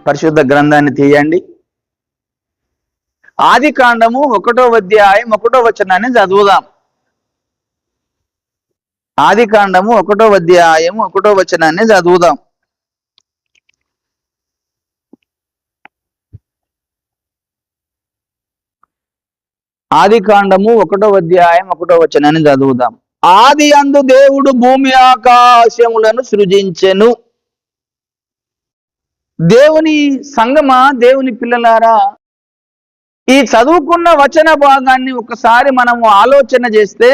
పరిశుద్ధ గ్రంథాన్ని తీయండి. ఆది కాండము 1వ అధ్యాయం 1వ వచనాన్ని చదువుదాం. ఆది కాండము 1వ అధ్యాయం 1వ వచనాన్ని చదువుదాం. ఆది కాండము 1వ అధ్యాయం 1వ వచనాన్ని చదువుదాం. ఆది యందు దేవుడు భూమి ఆకాశములను సృజించెను. దేవుని సంగమా, దేవుని పిల్లలారా, ఈ చదువుకున్న వచన భాగాన్ని ఒకసారి మనము ఆలోచన చేస్తే,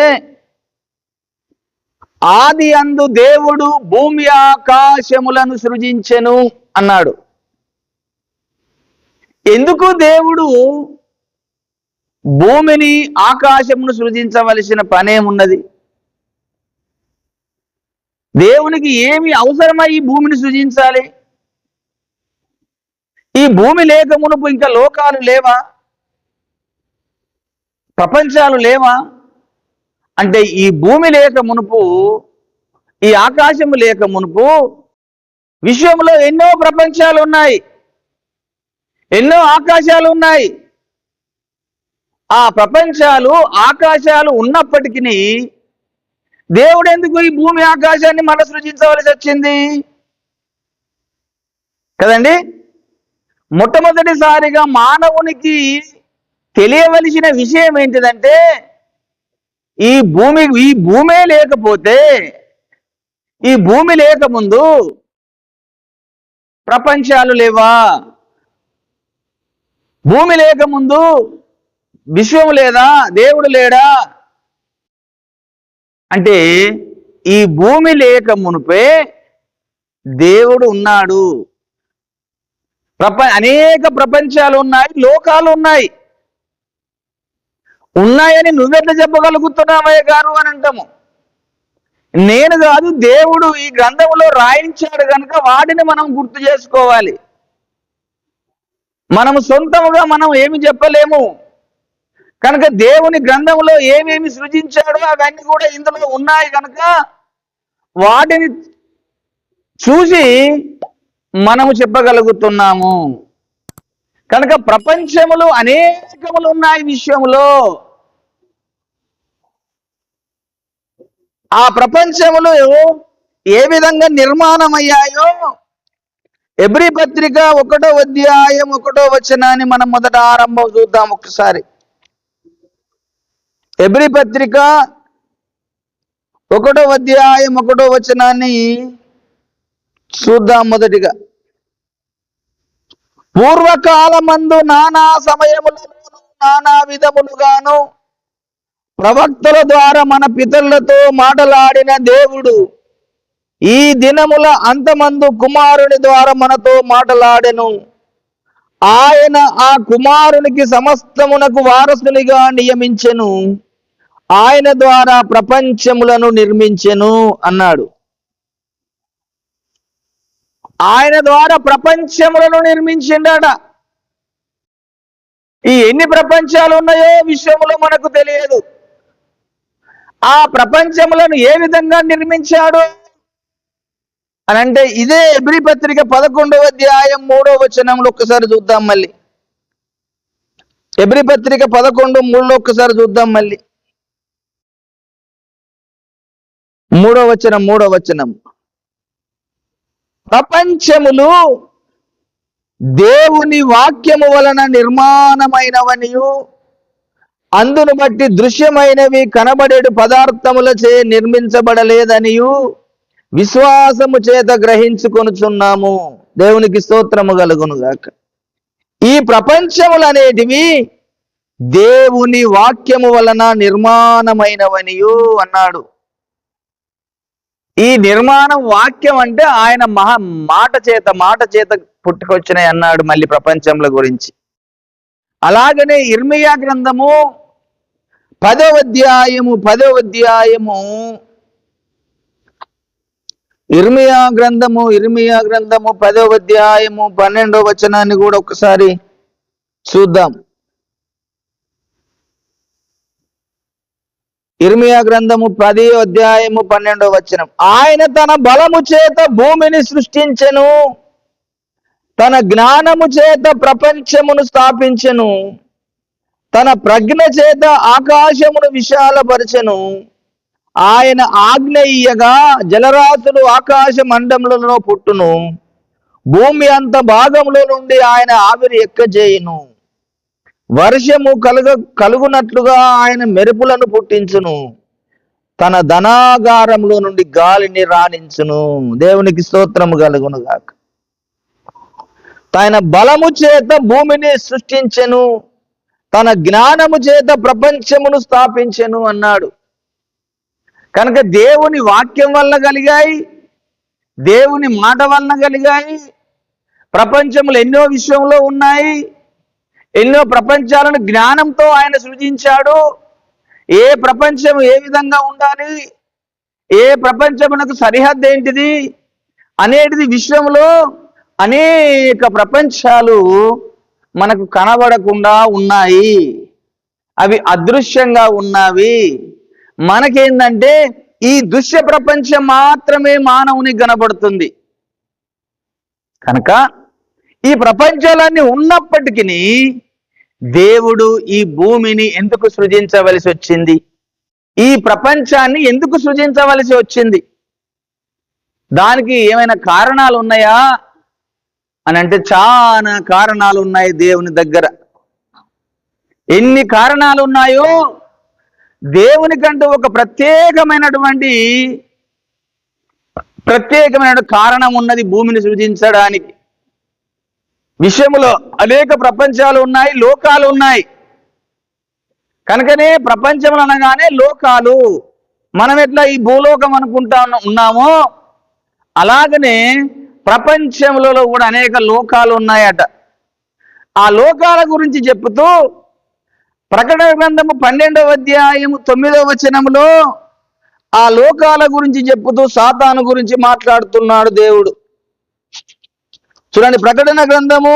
ఆది యందు దేవుడు భూమి ఆకాశములను సృజించెను అన్నాడు. ఎందుకు దేవుడు భూమిని ఆకాశమును సృజించవలసిన పనేమున్నది? దేవునికి ఏమి అవసరమై ఈ భూమిని సృజించాలి? ఈ భూమి లేక మునుపు ఇంకా లోకాలు లేవా? ప్రపంచాలు లేవా? అంటే ఈ భూమి లేక మునుపు, ఈ ఆకాశము లేక మునుపు విశ్వంలో ఎన్నో ప్రపంచాలు ఉన్నాయి, ఎన్నో ఆకాశాలు ఉన్నాయి. ఆ ప్రపంచాలు ఆకాశాలు ఉన్నప్పటికీ దేవుడు ఎందుకు ఈ భూమి ఆకాశాన్ని మళ్ళీ సృజించవలసి వచ్చింది కదండి? మొట్టమొదటిసారిగా మానవునికి తెలియవలసిన విషయం ఏంటిదంటే, ఈ భూమే లేకపోతే, ఈ భూమి లేకముందు ప్రపంచాలు లేవా? భూమి లేకముందు విశ్వం లేదా? దేవుడు లేడా? అంటే ఈ భూమి లేక మునుపే దేవుడు ఉన్నాడు. అనేక ప్రపంచాలు ఉన్నాయి, లోకాలు ఉన్నాయి. ఉన్నాయని నువ్వెట్లా చెప్పగలుగుతున్నావయ్య గారు అని అంటాము. నేను కాదు, దేవుడు ఈ గ్రంథంలో రాయించాడు కనుక వాటిని మనం గుర్తు చేసుకోవాలి. మనము సొంతముగా మనం ఏమి చెప్పలేము కనుక దేవుని గ్రంథంలో ఏమేమి సృజించాడో అవన్నీ కూడా ఇందులో ఉన్నాయి కనుక వాటిని చూసి మనము చెప్పగలుగుతున్నాము. కనుక ప్రపంచములు అనేకములు ఉన్నాయి విశ్వములో. ఆ ప్రపంచములు ఏ విధంగా నిర్మాణమయ్యాయో ఎబ్రీ పత్రిక 1వ అధ్యాయం 1వ వచనాన్ని మనం మొదట ఆరంభం చూద్దాం ఒకసారి. ఎబ్రీ పత్రిక 1వ అధ్యాయం 1వ వచనాన్ని చూద్దాం మొదటిగా. పూర్వకాలమందు నానా సమయములలోను నానా విధములుగాను ప్రవక్తల ద్వారా మన పితరులతో మాటలాడిన దేవుడు ఈ దినముల అంతమందు కుమారుని ద్వారా మనతో మాటలాడెను. ఆయన ఆ కుమారునికి సమస్తమునకు వారసునిగా నియమించెను. ఆయన ద్వారా ప్రపంచములను నిర్మించెను అన్నాడు. ఆయన ద్వారా ప్రపంచములను నిర్మించిండట. ఈ ఎన్ని ప్రపంచాలు ఉన్నాయో విశ్వములో మనకు తెలియదు. ఆ ప్రపంచములను ఏ విధంగా నిర్మించాడు అని అంటే ఇదే ఎబ్రీ పత్రిక 11వ అధ్యాయం 3వ వచనంలో ఒక్కసారి చూద్దాం. మళ్ళీ ఎబ్రీ పత్రిక 11:3 ఒక్కసారి చూద్దాం. మళ్ళీ 3వ వచనం. ప్రపంచములు దేవుని వాక్యము వలన నిర్మాణమైనవనియు అందును బట్టి దృశ్యమైనవి కనబడేడు పదార్థములచే నిర్మించబడలేదనియు విశ్వాసము చేత గ్రహించుకొనుచున్నాము. దేవునికి స్తోత్రము కలుగును గాక. ఈ ప్రపంచములు అనేటివి దేవుని వాక్యము వలన నిర్మాణమైనవనియు అన్నాడు. ఈ నిర్మాణం వాక్యం అంటే ఆయన మాట చేత పుట్టుకొచ్చినాయి అన్నాడు మళ్ళీ ప్రపంచంలో గురించి. అలాగనే ఇర్మియా గ్రంథము 10వ అధ్యాయము ఇర్మియా గ్రంథము 10వ అధ్యాయము 12వ వచనాన్ని కూడా ఒకసారి చూద్దాం. ఇర్మియా గ్రంథము 10వ అధ్యాయము 12వ వచనం. ఆయన తన బలము చేత భూమిని సృష్టించెను, తన జ్ఞానము చేత ప్రపంచమును స్థాపించెను, తన ప్రజ్ఞ చేత ఆకాశమును విశాలపరచెను. ఆయన ఆజ్ఞ ఇయ్యగా జలరాశులు ఆకాశ మండములలో పుట్టును, భూమి అంత భాగంలో నుండి ఆయన ఆవిరి ఎక్కజేయును. వర్షము కలుగునట్లుగా ఆయన మెరుపులను పుట్టించును, తన ధనాగారంలో నుండి గాలిని రాణించును. దేవునికి స్తోత్రము కలుగును గాక. తన బలము చేత భూమిని సృష్టించెను, తన జ్ఞానము చేత ప్రపంచమును స్థాపించెను అన్నాడు. కనుక దేవుని వాక్యం వల్ల కలిగాయి, దేవుని మాట వలన కలిగాయి. ప్రపంచంలో ఎన్నో విషయంలో ఉన్నాయి, ఎన్నో ప్రపంచాలను జ్ఞానంతో ఆయన సృజించాడు. ఏ ప్రపంచం ఏ విధంగా ఉండాలి, ఏ ప్రపంచమునకు సరిహద్దు ఏంటిది అనేటిది విషయంలో అనేక ప్రపంచాలు మనకు కనబడకుండా ఉన్నాయి, అవి అదృశ్యంగా ఉన్నవి. మనకేందంటే ఈ దృశ్య ప్రపంచం మాత్రమే మానవునికి కనబడుతుంది. కనుక ఈ ప్రపంచాలన్నీ ఉన్నప్పటికీ దేవుడు ఈ భూమిని ఎందుకు సృజించవలసి వచ్చింది, ఈ ప్రపంచాన్ని ఎందుకు సృజించవలసి వచ్చింది? దానికి ఏమైనా కారణాలు ఉన్నాయా అని అంటే చాలా కారణాలు ఉన్నాయి దేవుని దగ్గర. ఎన్ని కారణాలు ఉన్నాయో దేవునికంటూ ఒక ప్రత్యేకమైనటువంటి కారణం ఉన్నది భూమిని సృజించడానికి. విషయంలో అనేక ప్రపంచాలు ఉన్నాయి, లోకాలు ఉన్నాయి. కనుకనే ప్రపంచంలో అనగానే లోకాలు. మనం ఎట్లా ఈ భూలోకం అనుకుంటా ఉన్నామో అలాగనే ప్రపంచంలో కూడా అనేక లోకాలు ఉన్నాయట. ఆ లోకాల గురించి చెప్తూ ప్రకటన గ్రంథము 12వ అధ్యాయము 9వ వచనంలో ఆ లోకాల గురించి చెప్పుతూ సాతాను గురించి మాట్లాడుతున్నాడు దేవుడు. చూడండి, ప్రకటన గ్రంథము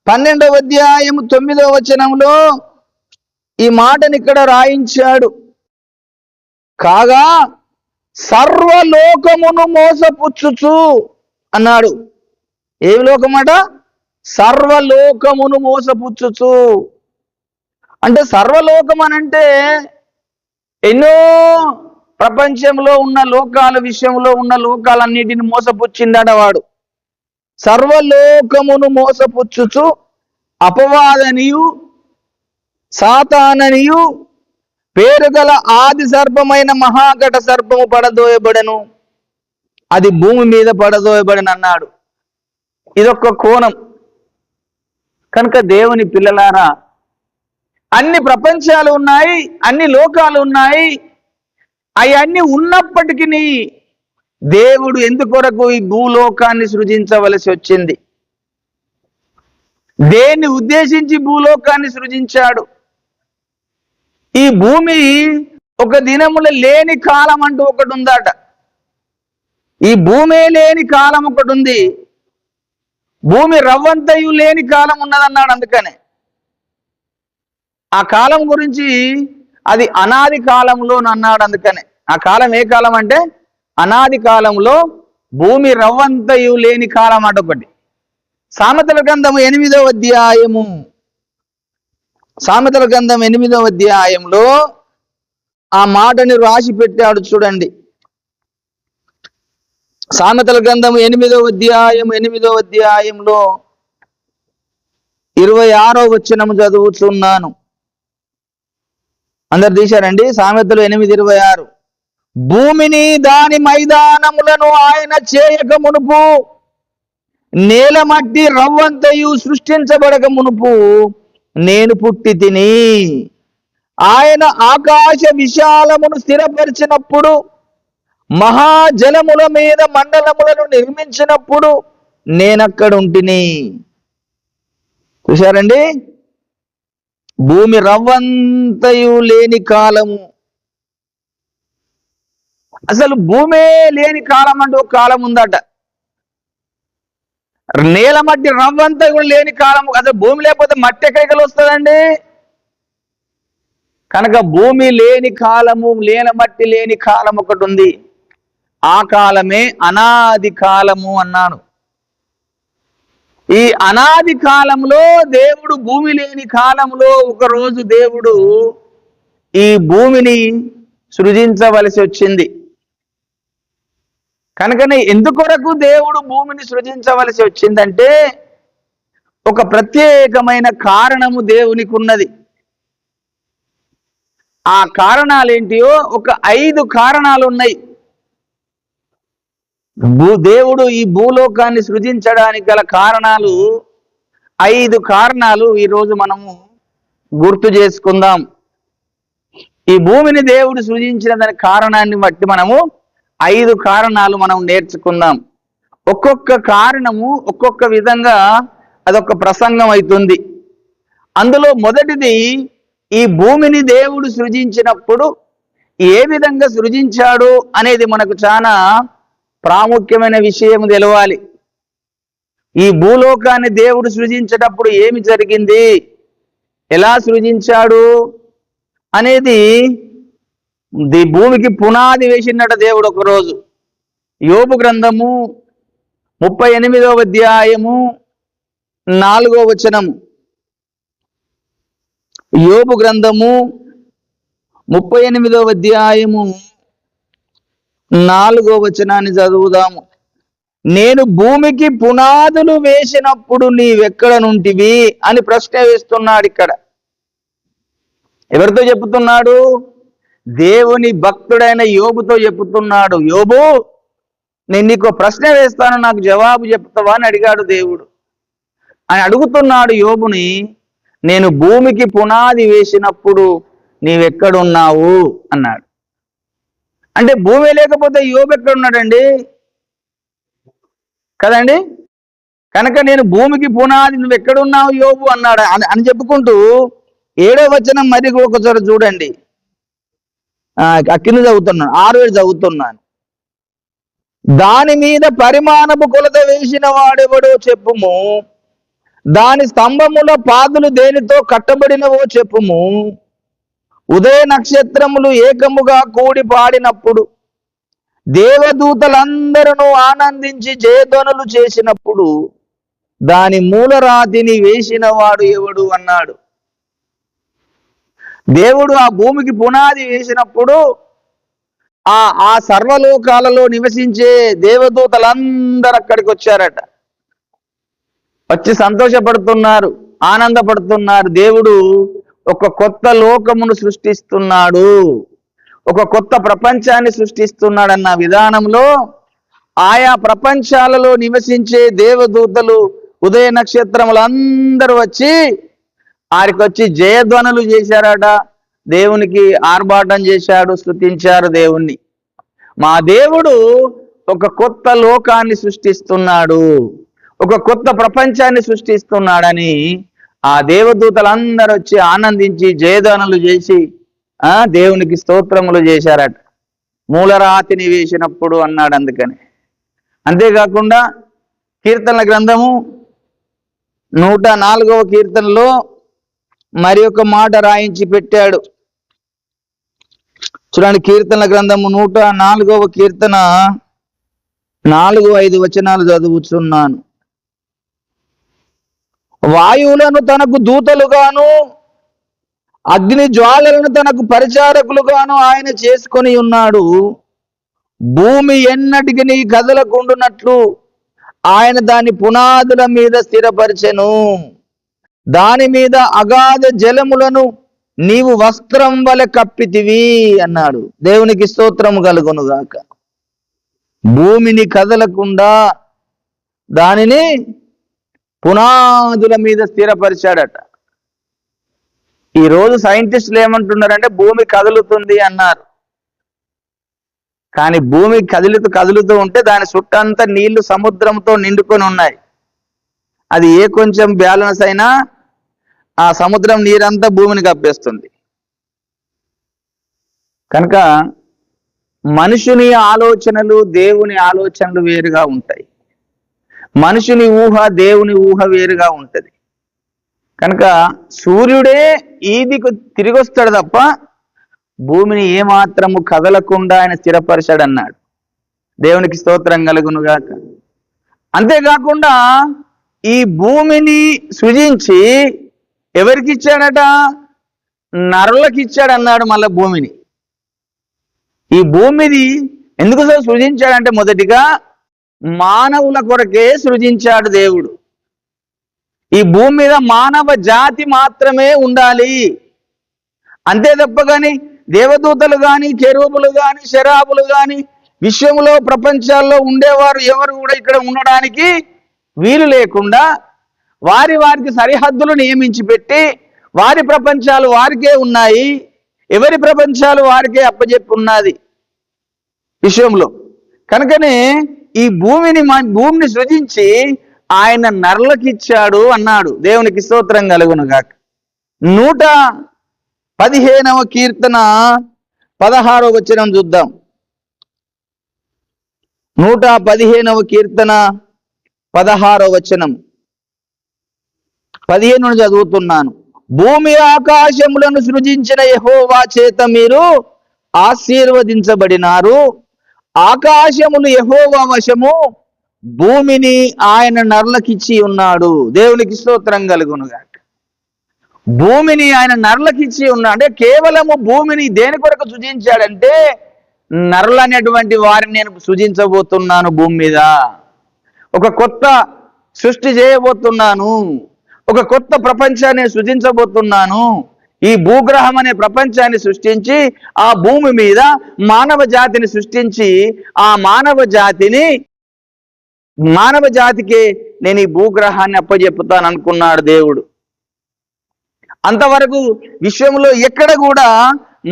12వ అధ్యాయము 9వ వచనంలో ఈ మాటని ఇక్కడ రాయించాడు. కాగా సర్వలోకమును మోసపుచ్చుచు అన్నాడు. ఏమి లోకమాట? సర్వలోకమును మోసపుచ్చుచు. అంటే సర్వలోకం అనంటే ఎన్నో ప్రపంచంలో ఉన్న లోకాల విషయంలో ఉన్న లోకాలన్నిటిని మోసపుచ్చిందట వాడు. సర్వలోకమును మోసపుచ్చుచు అపవాదనియు సాతాననియు పేరుగల ఆది సర్పమైన మహాఘట సర్పము పడదోయబడెను, అది భూమి మీద పడదోయబడెను అన్నాడు. ఇదొక కోణం. కనుక దేవుని పిల్లలారా, అన్ని ప్రపంచాలు ఉన్నాయి, అన్ని లోకాలు ఉన్నాయి. అవన్నీ ఉన్నప్పటికీ దేవుడు ఎందుకొరకు ఈ భూలోకాన్ని సృజించవలసి వచ్చింది? దేన్ని ఉద్దేశించి భూలోకాన్ని సృజించాడు? ఈ భూమి ఒక దినములో లేని కాలం అంటూ ఒకటి ఉందట. ఈ భూమే లేని కాలం ఒకటి ఉంది. భూమి రవ్వంతయు లేని కాలం ఉన్నదన్నాడు. అందుకనే ఆ కాలం గురించి అది అనాది కాలంలో అన్నాడు. అందుకనే ఆ కాలం ఏ కాలం అంటే అనాది కాలంలో భూమి రవ్వంతయు లేని కాలం అట ఒకటి. సామెతల గ్రంథము 8వ అధ్యాయము, సామెతల గ్రంథం 8వ అధ్యాయంలో ఆ మాటని రాసి పెట్టాడు. చూడండి, సామెతల గ్రంథము 8వ అధ్యాయంలో 26వ వచనము చదువుతున్నాను. అందరు తీశారండి? సామెతలు 8:26. భూమిని దాని మైదానములను ఆయన చేయక మునుపు, నేల మట్టి రవ్వంతయు సృష్టించబడక మునుపు నేను పుట్టి తిని, ఆయన ఆకాశ విశాలమును స్థిరపరిచినప్పుడు, మహాజలముల మీద మండలములను నిర్మించినప్పుడు నేనక్కడుంటిని. చూశారండి? భూమి రవ్వంతయు లేని కాలము. అసలు భూమే లేని కాలం అంటే ఒక కాలం ఉందట. నేల మట్టి రవ్వంతా కూడా లేని కాలం. అసలు భూమి లేకపోతే మట్టి ఎక్కడికి వస్తుందండి? కనుక భూమి లేని కాలము, నేల మట్టి లేని కాలం ఒకటి ఉంది. ఆ కాలమే అనాది కాలము అన్నాను. ఈ అనాది కాలంలో దేవుడు, భూమి లేని కాలంలో ఒకరోజు దేవుడు ఈ భూమిని సృజించవలసి వచ్చింది. కనుకనే ఎందుకొరకు దేవుడు భూమిని సృజించవలసి వచ్చిందంటే ఒక ప్రత్యేకమైన కారణము దేవునికి ఉన్నది. ఆ కారణాలేంటియో ఒక 5 కారణాలు ఉన్నాయి. దేవుడు ఈ భూలోకాన్ని సృజించడానికి గల కారణాలు 5 కారణాలు ఈరోజు మనము గుర్తు చేసుకుందాం. ఈ భూమిని దేవుడు సృజించిన దాని కారణాన్ని బట్టి మనము 5 కారణాలు మనం నేర్చుకుందాం. ఒక్కొక్క కారణము ఒక్కొక్క విధంగా అదొక ప్రసంగం అవుతుంది. అందులో మొదటిది, ఈ భూమిని దేవుడు సృజించినప్పుడు ఏ విధంగా సృజించాడు అనేది మనకు చాలా ప్రాముఖ్యమైన విషయం తెలవాలి. ఈ భూలోకాన్ని దేవుడు సృజించేటప్పుడు ఏమి జరిగింది, ఎలా సృజించాడు అనేది, భూమికి పునాది వేసినట దేవుడు ఒకరోజు. యోబు గ్రంథము 38వ అధ్యాయము 4వ వచనము. యోబు గ్రంథము 38వ అధ్యాయము 4వ వచనాన్ని చదువుదాము. నేను భూమికి పునాదులు వేసినప్పుడు నీవెక్కడ నుంటివి అని ప్రశ్న వేస్తున్నాడు ఇక్కడ. ఎవరితో చెప్తున్నాడు? దేవుని భక్తుడైన యోబుతో చెప్తున్నాడు. యోబు, నేను నీకు ప్రశ్న వేస్తాను, నాకు జవాబు చెప్తావా అని అడిగాడు దేవుడు. అని అడుగుతున్నాడు యోబుని. నేను భూమికి పునాది వేసినప్పుడు నీవెక్కడున్నావు అన్నాడు. అంటే భూమి లేకపోతే యోబు ఎక్కడున్నాడండి? కదండి. కనుక నేను భూమికి పునాది, నువ్వు ఎక్కడున్నావు యోబు అన్నాడు అని చెప్పుకుంటూ 7వ వచనం మరి ఒకసారి చూడండి. కింద చదువుతున్నాను, 6 చదువుతున్నాను. దాని మీద పరిమాణపు కొలత వేసిన వాడెవడో చెప్పుము, దాని స్తంభముల పాదులు దేనితో కట్టబడినవో చెప్పుము. ఉదయ నక్షత్రములు ఏకముగా కూడి పాడినప్పుడు, దేవదూతలందరూ ఆనందించి జయధ్వనులు చేసినప్పుడు దాని మూలరాతిని వేసిన వాడు ఎవడు అన్నాడు. దేవుడు ఆ భూమికి పునాది వేసినప్పుడు ఆ సర్వలోకాలలో నివసించే దేవదూతలందరూ అక్కడికి వచ్చారట. వచ్చి సంతోషపడుతున్నారు, ఆనందపడుతున్నారు. దేవుడు ఒక కొత్త లోకమును సృష్టిస్తున్నాడు, ఒక కొత్త ప్రపంచాన్ని సృష్టిస్తున్నాడన్న విధానంలో ఆయా ప్రపంచాలలో నివసించే దేవదూతలు, ఉదయ నక్షత్రములందరూ వచ్చి ఆరికొచ్చి జయధ్వనులు చేశారట. దేవునికి ఆర్భాటం చేశాడు, స్తుతించారు దేవుణ్ణి. మా దేవుడు ఒక కొత్త లోకాన్ని సృష్టిస్తున్నాడు, ఒక కొత్త ప్రపంచాన్ని సృష్టిస్తున్నాడని ఆ దేవదూతలందరూ వచ్చి ఆనందించి జయధ్వనులు చేసి దేవునికి స్తోత్రములు చేశారట. మూలరాతిని వేసినప్పుడు అన్నాడు. అందుకని అంతేకాకుండా కీర్తనల గ్రంథము 104వ కీర్తనలో మరి ఒక మాట రాయించి పెట్టాడు. చూడండి, కీర్తనల గ్రంథము 104వ కీర్తన 4-5 వచనాలు చదువుతున్నాను. వాయువులను తనకు దూతలుగాను, అగ్ని జ్వాలలను తనకు పరిచారకులుగాను ఆయన చేసుకొని ఉన్నాడు. భూమి ఎన్నటికి కదలకుండునట్లు ఆయన దాని పునాదుల మీద స్థిరపరిచెను. దాని మీద అగాధ జలములను నీవు వస్త్రం వలె కప్పితివి అన్నాడు. దేవునికి స్తోత్రము కలుగునుగాక. భూమిని కదలకుండా దానిని పునాదుల మీద స్థిరపరిచాడట. ఈరోజు సైంటిస్టులు ఏమంటున్నారంటే భూమి కదులుతుంది అన్నారు. కానీ భూమి కదులుతూ ఉంటే దాని చుట్టంతా నీళ్లు సముద్రంతో నిండుకొని ఉన్నాయి. అది ఏ కొంచెం బ్యాలెన్స్ అయినా ఆ సముద్రం నీరంతా భూమిని కప్పేస్తుంది. కనుక మనుషుని ఆలోచనలు, దేవుని ఆలోచనలు వేరుగా ఉంటాయి. మనుషుని ఊహ, దేవుని ఊహ వేరుగా ఉంటుంది. కనుక సూర్యుడే ఈదికు తిరిగి వస్తాడు తప్ప భూమిని ఏమాత్రము కదలకుండా ఆయన స్థిరపరిచాడన్నాడు. దేవునికి స్తోత్రం కలుగునుగాక. అంతేకాకుండా ఈ భూమిని సృజించి ఎవరికి ఇచ్చాడట? నరులకు ఇచ్చాడు అన్నాడు. మళ్ళా భూమిని, ఈ భూమిని ఎందుకు సృజించాడంటే మొదటిగా మానవుల కొరకే సృజించాడు దేవుడు. ఈ భూమి మీద మానవ జాతి మాత్రమే ఉండాలి, అంతే తప్ప కానీ దేవదూతలు కానీ, కెరూబులు కానీ, శరాబులు కానీ, విశ్వంలో ప్రపంచాల్లో ఉండేవారు ఎవరు కూడా ఇక్కడ ఉండడానికి వీలు లేకుండా వారికి సరిహద్దులు నియమించి పెట్టి వారి ప్రపంచాలు వారికే ఉన్నాయి, ఎవరి ప్రపంచాలు వారికే అప్పజెప్పి ఉన్నది విశ్వంలో. కనుకనే ఈ భూమిని సృజించి ఆయన నరులకిచ్చాడు అన్నాడు. దేవునికి స్తోత్రం కలుగును గాక. 115వ కీర్తన 16వ వచనం చూద్దాం. 115వ కీర్తన 16వ వచనం 15 నుండి చదువుతున్నాను. భూమి ఆకాశములను సృజించిన యెహోవా చేత మీరు ఆశీర్వదించబడినారు. ఆకాశములు యెహోవా వశము, భూమిని ఆయన నరులకిచ్చి ఉన్నాడు. దేవునికి స్తోత్రం కలుగునుగా. భూమిని ఆయన నరులకిచ్చి ఉన్నాడు అంటే కేవలము భూమిని దేని కొరకు సృజించాడంటే నరులు అనేటువంటి వారిని నేను సృజించబోతున్నాను. భూమి మీద ఒక కొత్త సృష్టి చేయబోతున్నాను, ఒక కొత్త ప్రపంచాన్ని సృజించబోతున్నాను. ఈ భూగ్రహం అనే ప్రపంచాన్ని సృష్టించి ఆ భూమి మీద మానవ జాతిని సృష్టించి ఆ మానవ జాతికి నేను ఈ భూగ్రహాన్ని అప్పచెప్పుతాను అనుకున్నాడు దేవుడు. అంతవరకు విశ్వంలో ఎక్కడ కూడా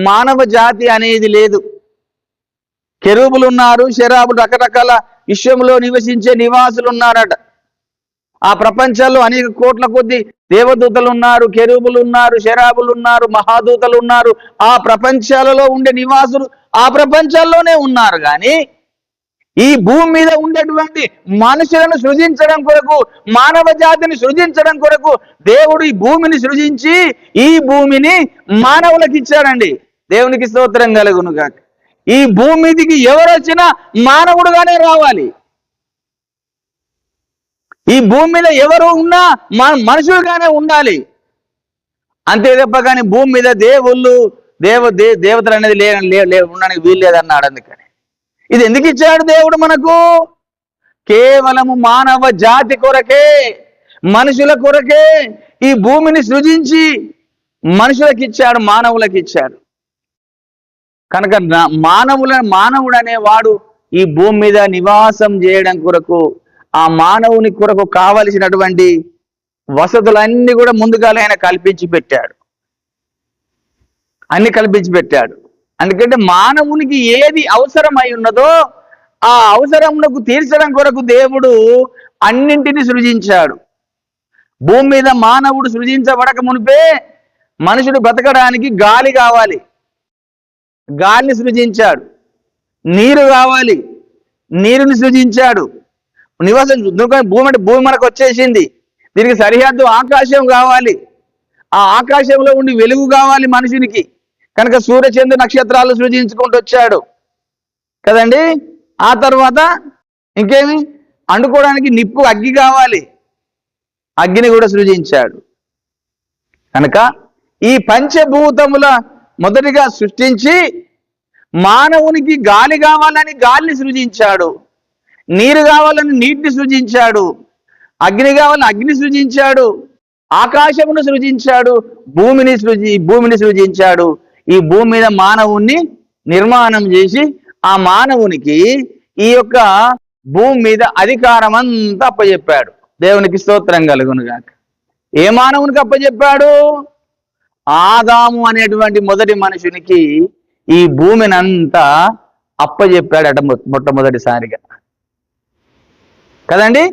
మానవ జాతి అనేది లేదు. కెరూబులు ఉన్నారు, శరాబులు, రకరకాల విశ్వంలో నివసించే నివాసులు ఉన్నారట. ఆ ప్రపంచంలో అనేక కోట్ల కొద్ది దేవదూతలు ఉన్నారు, కెరూబులు ఉన్నారు, శరాబులు ఉన్నారు, మహాదూతలు ఉన్నారు. ఆ ప్రపంచాలలో ఉండే నివాసులు ఆ ప్రపంచాల్లోనే ఉన్నారు. కానీ ఈ భూమి మీద ఉండేటువంటి మనుషులను సృజించడం కొరకు, మానవ జాతిని సృజించడం కొరకు దేవుడు ఈ భూమిని సృజించి ఈ భూమిని మానవులకు ఇచ్చాడండి. దేవునికి స్తోత్రం కలుగును గాక. ఈ భూమి మీదికి ఎవరు వచ్చినా మానవుడుగానే రావాలి. ఈ భూమి మీద ఎవరు ఉన్నా మనుషులుగానే ఉండాలి, అంతే తప్ప కానీ భూమి మీద దేవతలు అనేది ఉండడానికి వీలు లేదన్నాడు. అందుకని ఇది ఎందుకు ఇచ్చాడు దేవుడు మనకు? కేవలము మానవ జాతి కొరకే, మనుషుల కొరకే ఈ భూమిని సృజించి మనుషులకు ఇచ్చాడు, మానవులకు ఇచ్చాడు. కనుక మానవుడు అనేవాడు ఈ భూమి మీద నివాసం చేయడం కొరకు, ఆ మానవుని కొరకు కావలసినటువంటి వసతులన్నీ కూడా ముందుగానే ఆయన కల్పించి పెట్టాడు, అన్ని కల్పించి పెట్టాడు. ఎందుకంటే మానవునికి ఏది అవసరమై ఉన్నదో ఆ అవసరమునకు తీర్చడం కొరకు దేవుడు అన్నింటినీ సృజించాడు. భూమి మీద మానవుడు సృజించబడక మునిపే మనుషుడు బ్రతకడానికి గాలి కావాలి, గాలిని సృజించాడు. నీరు కావాలి, నీరుని సృజించాడు. నివాసం భూమి మనకు వచ్చేసింది, దీనికి సరిహద్దు ఆకాశం కావాలి, ఆ ఆకాశంలో ఉండి వెలుగు కావాలి మనుషునికి. కనుక సూర్యచంద్ర నక్షత్రాలు సృజించుకుంటూ వచ్చాడు కదండి. ఆ తర్వాత ఇంకేమి అండుకోవడానికి నిప్పు, అగ్గి కావాలి, అగ్గిని కూడా సృజించాడు. కనుక ఈ పంచభూతముల మొదటిగా సృష్టించి మానవునికి గాలి కావాలని గాలిని సృజించాడు, నీరు కావాలని నీటిని సృజించాడు, అగ్ని కావాలని అగ్ని సృజించాడు, ఆకాశమును సృజించాడు, భూమిని సృజించాడు. ఈ భూమి మీద మానవుణ్ణి నిర్మాణం చేసి ఆ మానవునికి ఈ యొక్క భూమి మీద అధికారం అంతా అప్పచెప్పాడు. దేవునికి స్తోత్రం కలుగును గాక. ఏ మానవునికి అప్పచెప్పాడు? ఆదాము అనేటువంటి మొదటి మనుషునికి ఈ భూమిని అంతా అప్పచెప్పాడట మొట్టమొదటిసారిగా కదండి.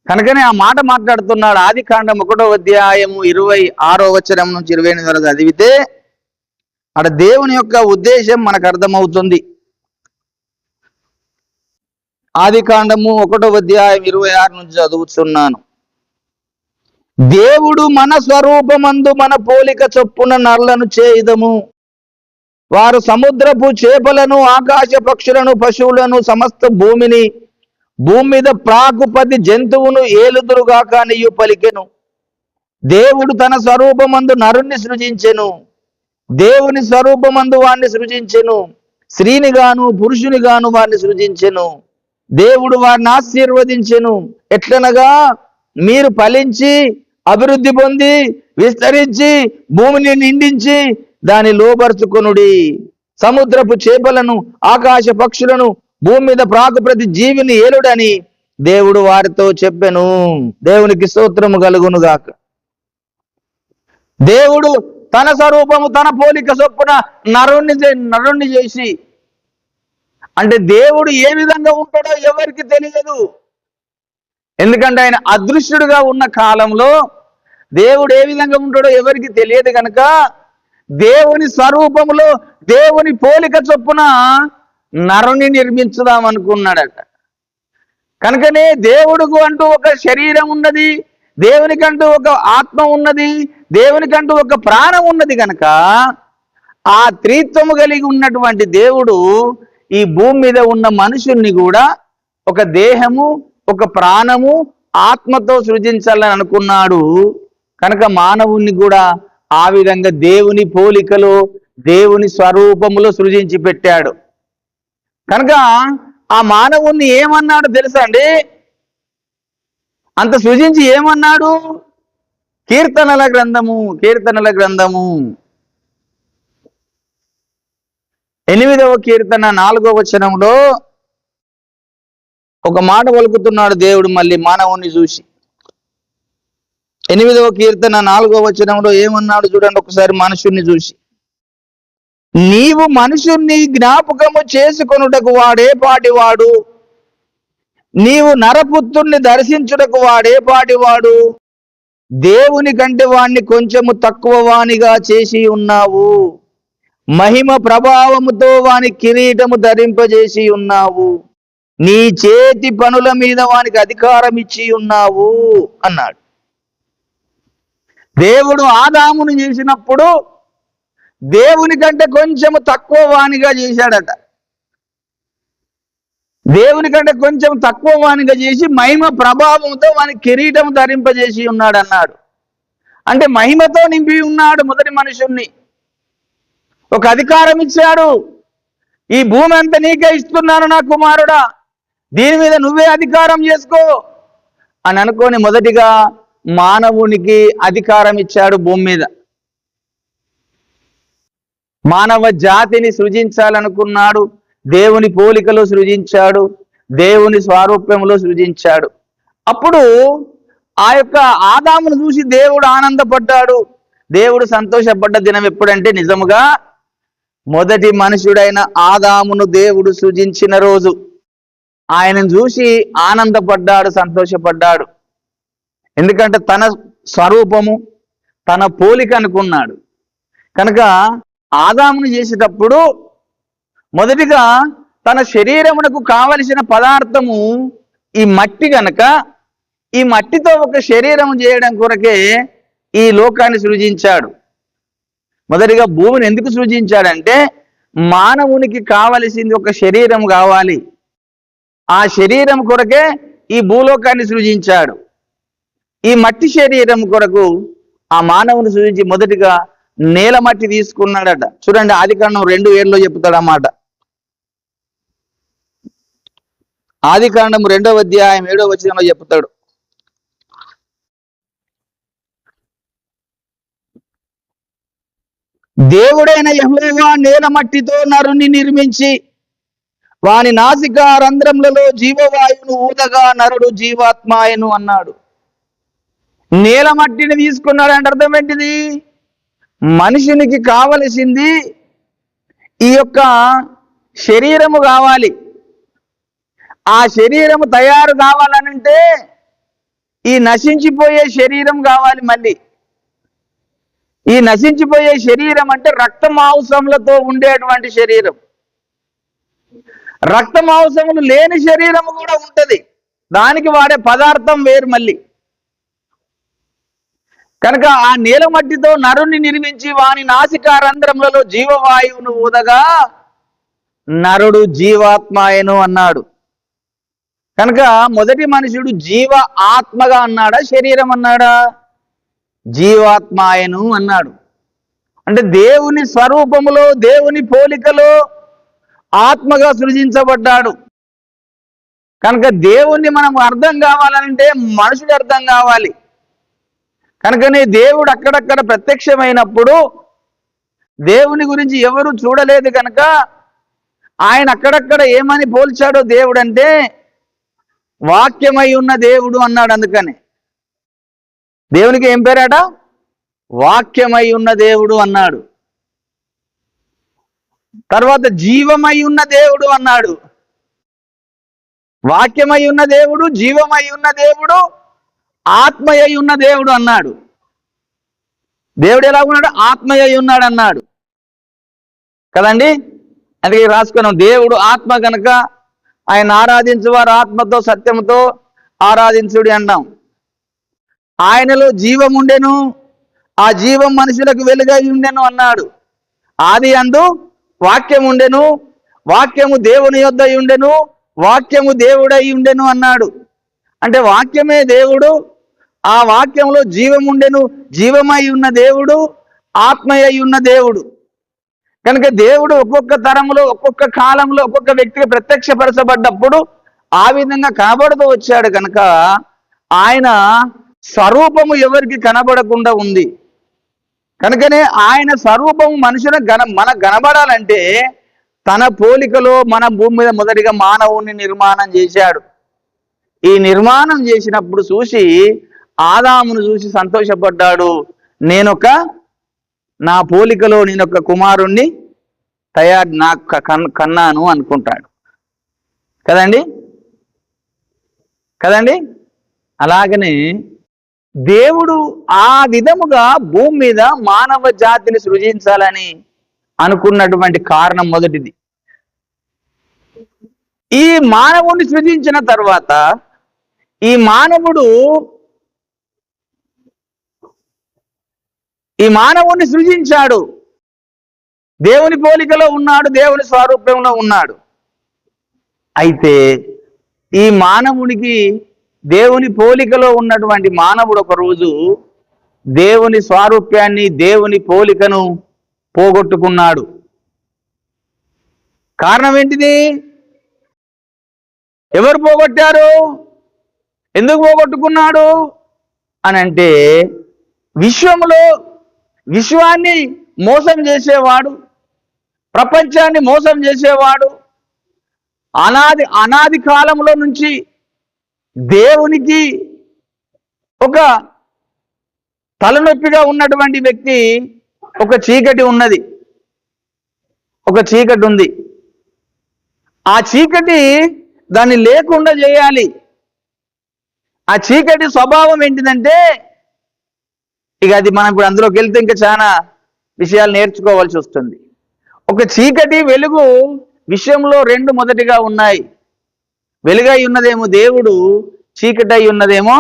కనుకనే ఆ మాట మాట్లాడుతున్నాడు. ఆదికాండం 1వ అధ్యాయము 26వ వచనం నుంచి 28 వరకు చదివితే అక్కడ దేవుని యొక్క ఉద్దేశం మనకు అర్థమవుతుంది. ఆదికాండము 1వ అధ్యాయం 26 నుంచి చదువుతున్నాను. దేవుడు మన స్వరూపమందు మన పోలిక చొప్పున నరులను చేయుదము, వారు సముద్రపు చేపలను, ఆకాశ పక్షులను, పశువులను, సమస్త భూమిని భూమి మీద ప్రాకుపతి జంతువును ఏలుదురుగాక నీయు పలికెను. దేవుడు తన స్వరూపమందు నరుణ్ణి సృజించెను. దేవుని స్వరూపమందు వాణ్ణి సృజించెను. స్త్రీని గాను పురుషుని గాను వారిని సృజించెను. దేవుడు వారిని ఆశీర్వదించెను. ఎట్లనగా, మీరు ఫలించి అభివృద్ధి పొంది విస్తరించి భూమిని నిండించి దాని లోబరుచుకొనుడి. సముద్రపు చేపలను ఆకాశ పక్షులను భూమి మీద ప్రాకు ప్రతి జీవిని ఏలుడని దేవుడు వారితో చెప్పెను. దేవునికి స్తోత్రము కలుగును గాక. దేవుడు తన స్వరూపము తన పోలిక చొప్పున నరుణ్ణి చేసి, అంటే దేవుడు ఏ విధంగా ఉంటాడో ఎవరికి తెలియదు. ఎందుకంటే ఆయన అదృశ్యుడుగా ఉన్న కాలంలో దేవుడు ఏ విధంగా ఉంటాడో ఎవరికి తెలియదు కనుక దేవుని స్వరూపములో దేవుని పోలిక చొప్పున నరుని నిర్మించుదాం అనుకున్నాడట. కనుకనే దేవుడికి అంటూ ఒక శరీరం ఉన్నది, దేవునికంటూ ఒక ఆత్మ ఉన్నది, దేవునికంటూ ఒక ప్రాణం ఉన్నది. కనుక ఆ త్రిత్వము కలిగి ఉన్నటువంటి దేవుడు ఈ భూమి మీద ఉన్న మనుషుల్ని కూడా ఒక దేహము, ఒక ప్రాణము, ఆత్మతో సృజించాలని అనుకున్నాడు. కనుక మానవుణ్ణి కూడా ఆ విధంగా దేవుని పోలికలో దేవుని స్వరూపములో సృజించి పెట్టాడు. కనుక ఆ మానవుణ్ణి ఏమన్నాడు తెలుసా అండి? అంత సృజించి ఏమన్నాడు? కీర్తనల గ్రంథము 8వ కీర్తన 4వ వచనంలో ఒక మాట పలుకుతున్నాడు దేవుడు మళ్ళీ మానవుణ్ణి చూసి. 8వ కీర్తన 4వ వచనంలో ఏమన్నాడు చూడండి ఒకసారి మనుషుణ్ణి చూసి. నీవు మనుషుణ్ణి జ్ఞాపకము చేసుకొనుటకు వాడే పాటివాడు, నీవు నరపుత్రుణ్ణి దర్శించుటకు వాడే పాటివాడు, దేవుని కంటే వాణ్ణి కొంచెము తక్కువ వానిగా చేసి ఉన్నావు, మహిమ ప్రభావముతో వాని కిరీటము ధరింపజేసి ఉన్నావు, నీ చేతి పనుల మీద వానికి అధికారం ఇచ్చి ఉన్నావు అన్నాడు. దేవుడు ఆదామును చేసినప్పుడు దేవుని కంటే కొంచెము తక్కువ వానిగా చేశాడట. దేవుని కంటే కొంచెం తక్కువ వానిగా చేసి మహిమ ప్రభావంతో వాని కిరీటం ధరింపజేసి ఉన్నాడు అన్నాడు. అంటే మహిమతో నింపి ఉన్నాడు మొదటి మనుషుణ్ణి. ఒక అధికారం ఇచ్చాడు. ఈ భూమి అంతా నీకే ఇస్తున్నాను నా కుమారుడా, దీని మీద నువ్వే అధికారం చేసుకో అని అనుకొని మొదటిగా మానవునికి అధికారం ఇచ్చాడు భూమి మీద. మానవ జాతిని సృజించాలనుకున్నాడు. దేవుని పోలికలో సృజించాడు, దేవుని స్వారూప్యంలో సృజించాడు. అప్పుడు ఆ యొక్క ఆదామును చూసి దేవుడు ఆనందపడ్డాడు. దేవుడు సంతోషపడ్డ దినం ఎప్పుడంటే నిజముగా మొదటి మనుషుడైన ఆదామును దేవుడు సృజించిన రోజు. ఆయనను చూసి ఆనందపడ్డాడు, సంతోషపడ్డాడు. ఎందుకంటే తన స్వరూపము తన పోలిక అనుకున్నాడు. కనుక ఆదామును చేసేటప్పుడు మొదటిగా తన శరీరమునకు కావలసిన పదార్థము ఈ మట్టి గనక ఈ మట్టితో ఒక శరీరం చేయడం కొరకే ఈ లోకాన్ని సృజించాడు. మొదటిగా భూమిని ఎందుకు సృజించాడంటే మానవునికి కావలసింది ఒక శరీరం కావాలి. ఆ శరీరం కొరకే ఈ భూలోకాన్ని సృజించాడు. ఈ మట్టి శరీరం కొరకు ఆ మానవుని సృజించి మొదటిగా నేల మట్టి తీసుకున్నాడట. చూడండి ఆదికాండం 2:7 చెప్తాడు అన్నమాట. ఆదికాండం 2వ అధ్యాయం 7వ వచనంలో చెప్తాడు. దేవుడైన యెహోవా నేల మట్టితో నరుని నిర్మించి వాని నాసికా రంధ్రములలో జీవవాయువును ఊదగా నరుడు జీవాత్మాయను అన్నాడు. నేల మట్టిని తీసుకున్నాడు అంటే అర్థం ఏంటిది? మనుషునికి కావలసింది ఈ యొక్క శరీరము కావాలి. ఆ శరీరము తయారు కావాలనంటే ఈ నశించిపోయే శరీరం కావాలి. మళ్ళీ ఈ నశించిపోయే శరీరం అంటే రక్త మాంసములతో ఉండేటువంటి శరీరం. రక్త మాంసములు లేని శరీరము కూడా ఉంటది, దానికి వాడే పదార్థం వేరు మళ్ళీ. కనుక ఆ నేల మట్టితో నరుని నిర్మించి వాని నాసికా రంధ్రములలో జీవవాయువును ఊదగా నరుడు జీవాత్మాయను అన్నాడు. కనుక మొదటి మనుషుడు జీవ ఆత్మగా అన్నాడా, శరీరం అన్నాడా? జీవాత్మాయను అన్నాడు. అంటే దేవుని స్వరూపములో, దేవుని పోలికలో ఆత్మగా సృజించబడ్డాడు. కనుక దేవుణ్ణి మనం అర్థం కావాలంటే మనుషుడు అర్థం కావాలి. కనుకనే దేవుడు అక్కడక్కడ ప్రత్యక్షమైనప్పుడు దేవుని గురించి ఎవరు చూడలేదు కనుక ఆయన అక్కడక్కడ ఏమని పోల్చాడో దేవుడు అంటే వాక్యమై ఉన్న దేవుడు అన్నాడు. అందుకని దేవునికి ఏం పేరాట? వాక్యమై ఉన్న దేవుడు అన్నాడు. తర్వాత జీవమై ఉన్న దేవుడు అన్నాడు. వాక్యమై ఉన్న దేవుడు, జీవమై ఉన్న దేవుడు, ఆత్మయై ఉన్న దేవుడు అన్నాడు. దేవుడు ఎలా ఉన్నాడు? ఆత్మయై ఉన్నాడు అన్నాడు కదండి. అందుకే రాసుకున్నాం, దేవుడు ఆత్మ కనుక ఆయన ఆరాధించువారు ఆత్మతో సత్యముతో ఆరాధించుడి అన్నాం. ఆయనలో జీవం ఉండెను, ఆ జీవం మనుషులకు వెలుగై ఉండెను అన్నాడు. ఆది అందు వాక్యం ఉండెను, వాక్యము దేవుని యొద్ద ఉండెను, వాక్యము దేవుడై ఉండెను అన్నాడు. అంటే వాక్యమే దేవుడు, ఆ వాక్యంలో జీవం ఉండెను, జీవమై ఉన్న దేవుడు, ఆత్మయై ఉన్న దేవుడు. కనుక దేవుడు ఒక్కొక్క తరంలో, ఒక్కొక్క కాలంలో, ఒక్కొక్క వ్యక్తికి ప్రత్యక్షపరచబడ్డప్పుడు ఆ విధంగా కనబడుతూ వచ్చాడు. కనుక ఆయన స్వరూపము ఎవరికి కనబడకుండా ఉంది. కనుకనే ఆయన స్వరూపము మనకు కనబడాలంటే తన పోలికలో మన భూమి మీద మొదటిగా మానవుని నిర్మాణం చేశాడు. ఈ నిర్మాణం చేసినప్పుడు చూసి ఆదామును చూసి సంతోషపడ్డాడు. నా పోలికలో నేనొక కుమారుణ్ణి కన్నాను అనుకుంటాడు కదండి. అలాగనే దేవుడు ఆ విధముగా భూమి మీద మానవ జాతిని సృజించాలని అనుకున్నటువంటి కారణం మొదటిది. ఈ మానవుడిని సృజించిన తర్వాత ఈ మానవుడిని సృజించాడు. దేవుని పోలికలో ఉన్నాడు, దేవుని స్వరూపంలో ఉన్నాడు. అయితే ఈ మానవునికి దేవుని పోలికలో ఉన్నటువంటి మానవుడు ఒకరోజు దేవుని స్వారూప్యాన్ని, దేవుని పోలికను పోగొట్టుకున్నాడు. కారణం ఏంటిది? ఎవరు పోగొట్టారు? ఎందుకు పోగొట్టుకున్నాడు అని అంటే, విశ్వాన్ని మోసం చేసేవాడు, ప్రపంచాన్ని మోసం చేసేవాడు, అనాది కాలంలో నుంచి దేవునికి ఒక తలనొప్పిగా ఉన్నటువంటి వ్యక్తి, ఒక చీకటి ఉంది. ఆ చీకటి దాన్ని లేకుండా చేయాలి. ఆ చీకటి స్వభావం ఏంటిదంటే, ఇక అది మనం ఇప్పుడు అందులోకి వెళ్తే ఇంకా చాలా విషయాలు నేర్చుకోవాల్సి వస్తుంది. ఒక చీకటి వెలుగు విషయంలో రెండు మొదటిగా ఉన్నాయి. వెలుగై ఉన్నదేమో దేవుడు, చీకటై ఉన్నదేమో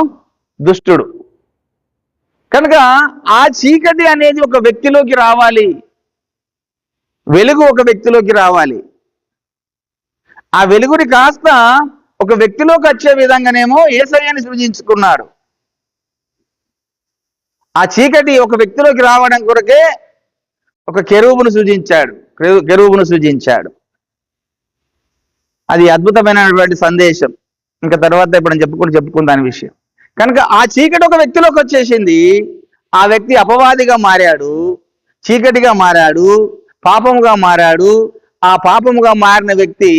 దుష్టుడు. కనుక ఆ చీకటి అనేది ఒక వ్యక్తిలోకి రావాలి, వెలుగు ఒక వ్యక్తిలోకి రావాలి. ఆ వెలుగుని కాస్త ఒక వ్యక్తిలోకి వచ్చే విధంగానేమో యేసయ్యని సృజించుకున్నాడు. ఆ చీకటి ఒక వ్యక్తిలోకి రావడం కొరకే ఒక కెరూబును సృజించాడు. అది అద్భుతమైనటువంటి సందేశం. ఇంకా తర్వాత ఇప్పుడు చెప్పుకుందాని విషయం. కనుక ఆ చీకటి ఒక వ్యక్తిలోకి వచ్చేసింది. ఆ వ్యక్తి అపవాదిగా మారాడు, చీకటిగా మారాడు, పాపముగా మారాడు. ఆ పాపముగా మారిన వ్యక్తి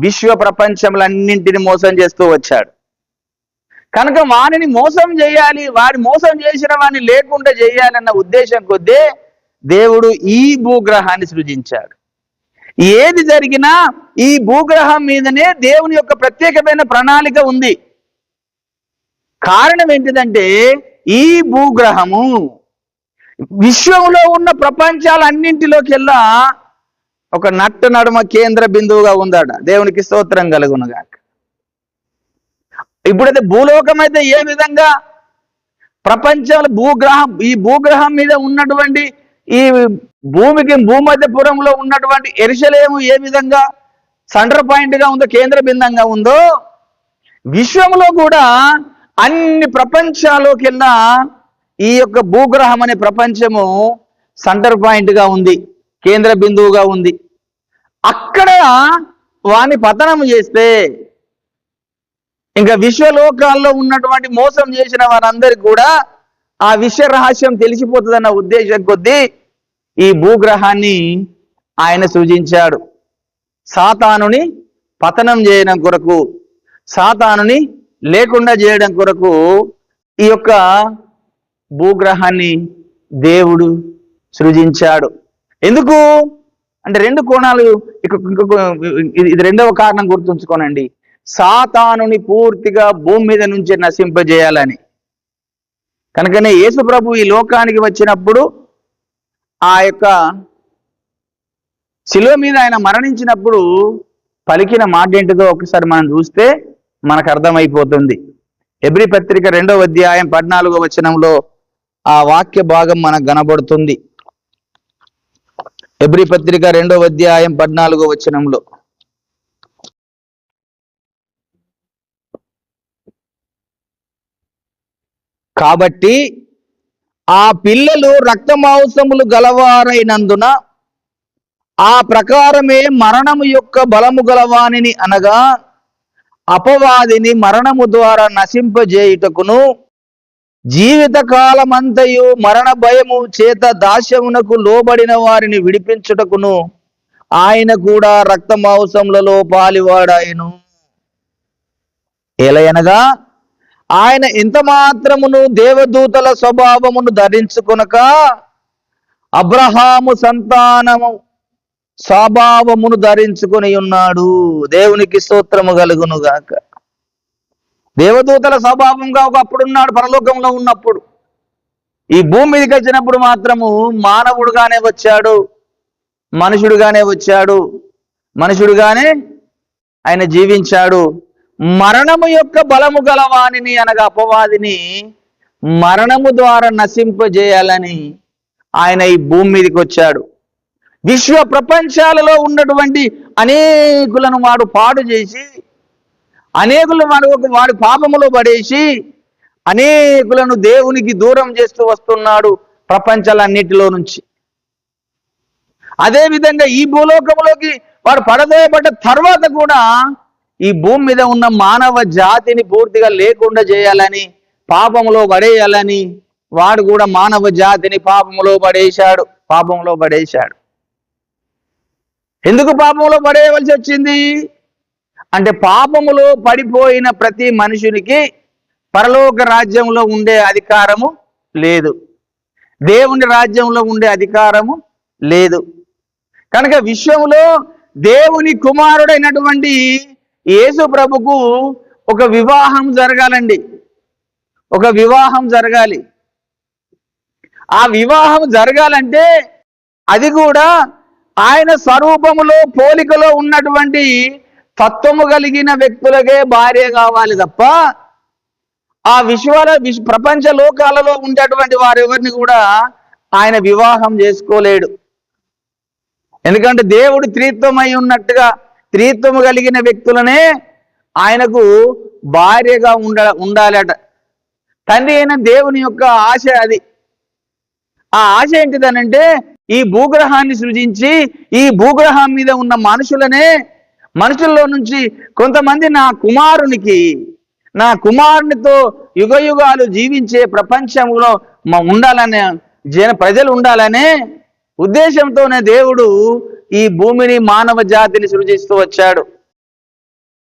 విశ్వ ప్రపంచములన్నింటిని మోసం చేస్తూ వచ్చాడు. కనుక వారిని మోసం చేయాలి, వారి మోసం చేసిన వారిని లేకుండా చేయాలన్న ఉద్దేశం కొద్దే దేవుడు ఈ భూగ్రహాన్ని సృజించాడు. ఏది జరిగినా ఈ భూగ్రహం మీదనే దేవుని యొక్క ప్రత్యేకమైన ప్రణాళిక ఉంది. కారణం ఏంటిదంటే, ఈ భూగ్రహము విశ్వంలో ఉన్న ప్రపంచాలన్నింటిలోకెల్లా ఒక నట్ట నడుమ కేంద్ర బిందువుగా ఉందట. దేవునికి స్తోత్రం కలుగునుగాక. ఇప్పుడైతే భూలోకం అయితే ఏ విధంగా ప్రపంచంలో ఈ భూగ్రహం మీద ఉన్నటువంటి ఈ భూమధ్యపురంలో ఉన్నటువంటి యెరూషలేము ఏ విధంగా సెంటర్ పాయింట్ గా ఉందో, కేంద్ర బిందంగా ఉందో, విశ్వంలో కూడా అన్ని ప్రపంచాల్లోకెల్లా ఈ యొక్క భూగ్రహం అనే ప్రపంచము సెంటర్ పాయింట్గా ఉంది, కేంద్ర బిందువుగా ఉంది. అక్కడ వాని పతనం చేస్తే ఇంకా విశ్వలోకాల్లో ఉన్నటువంటి మోసం చేసిన వారందరికీ కూడా ఆ విశ్వ రహస్యం తెలిసిపోతుందన్న ఉద్దేశం కొద్దీ ఈ భూగ్రహాన్ని ఆయన సృజించాడు. సాతానుని పతనం చేయడం కొరకు, సాతానుని లేకుండా చేయడం కొరకు ఈ యొక్క భూగ్రహాన్ని దేవుడు సృజించాడు. ఎందుకు అంటే రెండు కోణాలు, ఇది రెండవ కారణం గుర్తుంచుకోనండి. సాతానుని పూర్తిగా భూమి మీద నుంచి నశింపజేయాలని. కనుకనే యేసు ప్రభు ఈ లోకానికి వచ్చినప్పుడు ఆ యొక్క శిలువ మీద ఆయన మరణించినప్పుడు పలికిన మాట ఏంటిదో ఒకసారి మనం చూస్తే మనకు అర్థమైపోతుంది. హెబ్రీ పత్రిక 2వ అధ్యాయం 14వ వచనంలో ఆ వాక్య భాగం మనకు కనబడుతుంది. హెబ్రీ పత్రిక 2వ అధ్యాయం 14వ వచనంలో, కాబట్టి ఆ పిల్లలు రక్తమాంసములు గలవారైనందున ఆ ప్రకారమే మరణము యొక్క బలము గలవానిని అనగా అపవాదిని మరణము ద్వారా నశింపజేయుటకును జీవిత కాలమంతయు మరణ భయము చేత దాస్యమునకు లోబడిన వారిని విడిపించుటకును ఆయన కూడా రక్తమాంసములలో పాలివాడాయను. ఎలయనగా ఆయన ఎంత మాత్రమును దేవదూతల స్వభావమును ధరించుకొనక అబ్రహాము సంతానము స్వభావమును ధరించుకొని ఉన్నాడు. దేవునికి స్తోత్రము కలుగును గాక. దేవదూతల స్వభావంగా ఒకప్పుడున్నాడు పరలోకంలో ఉన్నప్పుడు. ఈ భూమి మీదకి వచ్చినప్పుడు మాత్రము మానవుడుగానే వచ్చాడు, మనుషుడుగానే వచ్చాడు, మనుషుడుగానే ఆయన జీవించాడు. మరణము యొక్క బలము గలవానిని అనగా అపవాదిని మరణము ద్వారా నశింపజేయాలని ఆయన ఈ భూమి మీదకి వచ్చాడు. విశ్వ ప్రపంచాలలో ఉన్నటువంటి అనేకులను వాడు పాడు చేసి, అనేకులను వాడు పాపములో పడేసి అనేకులను దేవునికి దూరం చేస్తూ వస్తున్నాడు ప్రపంచాలన్నిటిలో నుంచి. అదేవిధంగా ఈ భూలోకంలోకి వాడు పడదోయబడ్డ తర్వాత కూడా ఈ భూమి మీద ఉన్న మానవ జాతిని పూర్తిగా లేకుండా చేయాలని, పాపములో పడేయాలని వాడు కూడా మానవ జాతిని పాపములో పడేశాడు. ఎందుకు పాపంలో పడేయవలసి వచ్చింది అంటే, పాపములో పడిపోయిన ప్రతి మనుషునికి పరలోక రాజ్యంలో ఉండే అధికారము లేదు, దేవుని రాజ్యంలో ఉండే అధికారము లేదు. కనుక విశ్వంలో దేవుని కుమారుడైనటువంటి యేసు ప్రభుకు ఒక వివాహం జరగాలండి, ఒక వివాహం జరగాలి. ఆ వివాహం జరగాలంటే అది కూడా ఆయన స్వరూపములో పోలికలో ఉన్నటువంటి తత్వము కలిగిన వ్యక్తులకే భార్య కావాలి తప్ప ఆ ప్రపంచ లోకాలలో ఉండేటువంటి వారెవరిని కూడా ఆయన వివాహం చేసుకోలేడు. ఎందుకంటే దేవుడు త్రిత్వమై ఉన్నట్టుగా త్రిత్వము కలిగిన వ్యక్తులనే ఆయనకు భార్యగా ఉండాలట. తండ్రి అయిన దేవుని యొక్క ఆశ అది. ఆ ఆశ ఏంటిదనంటే, ఈ భూగ్రహాన్ని సృజించి ఈ భూగ్రహం మీద ఉన్న మనుషుల్లో నుంచి కొంతమంది నా కుమారునితో యుగ యుగాలు జీవించే ప్రపంచంలో ఉండాలనే ప్రజలు ఉండాలనే ఉద్దేశంతోనే దేవుడు ఈ భూమిని మానవ జాతిని సృజిస్తూ వచ్చాడు.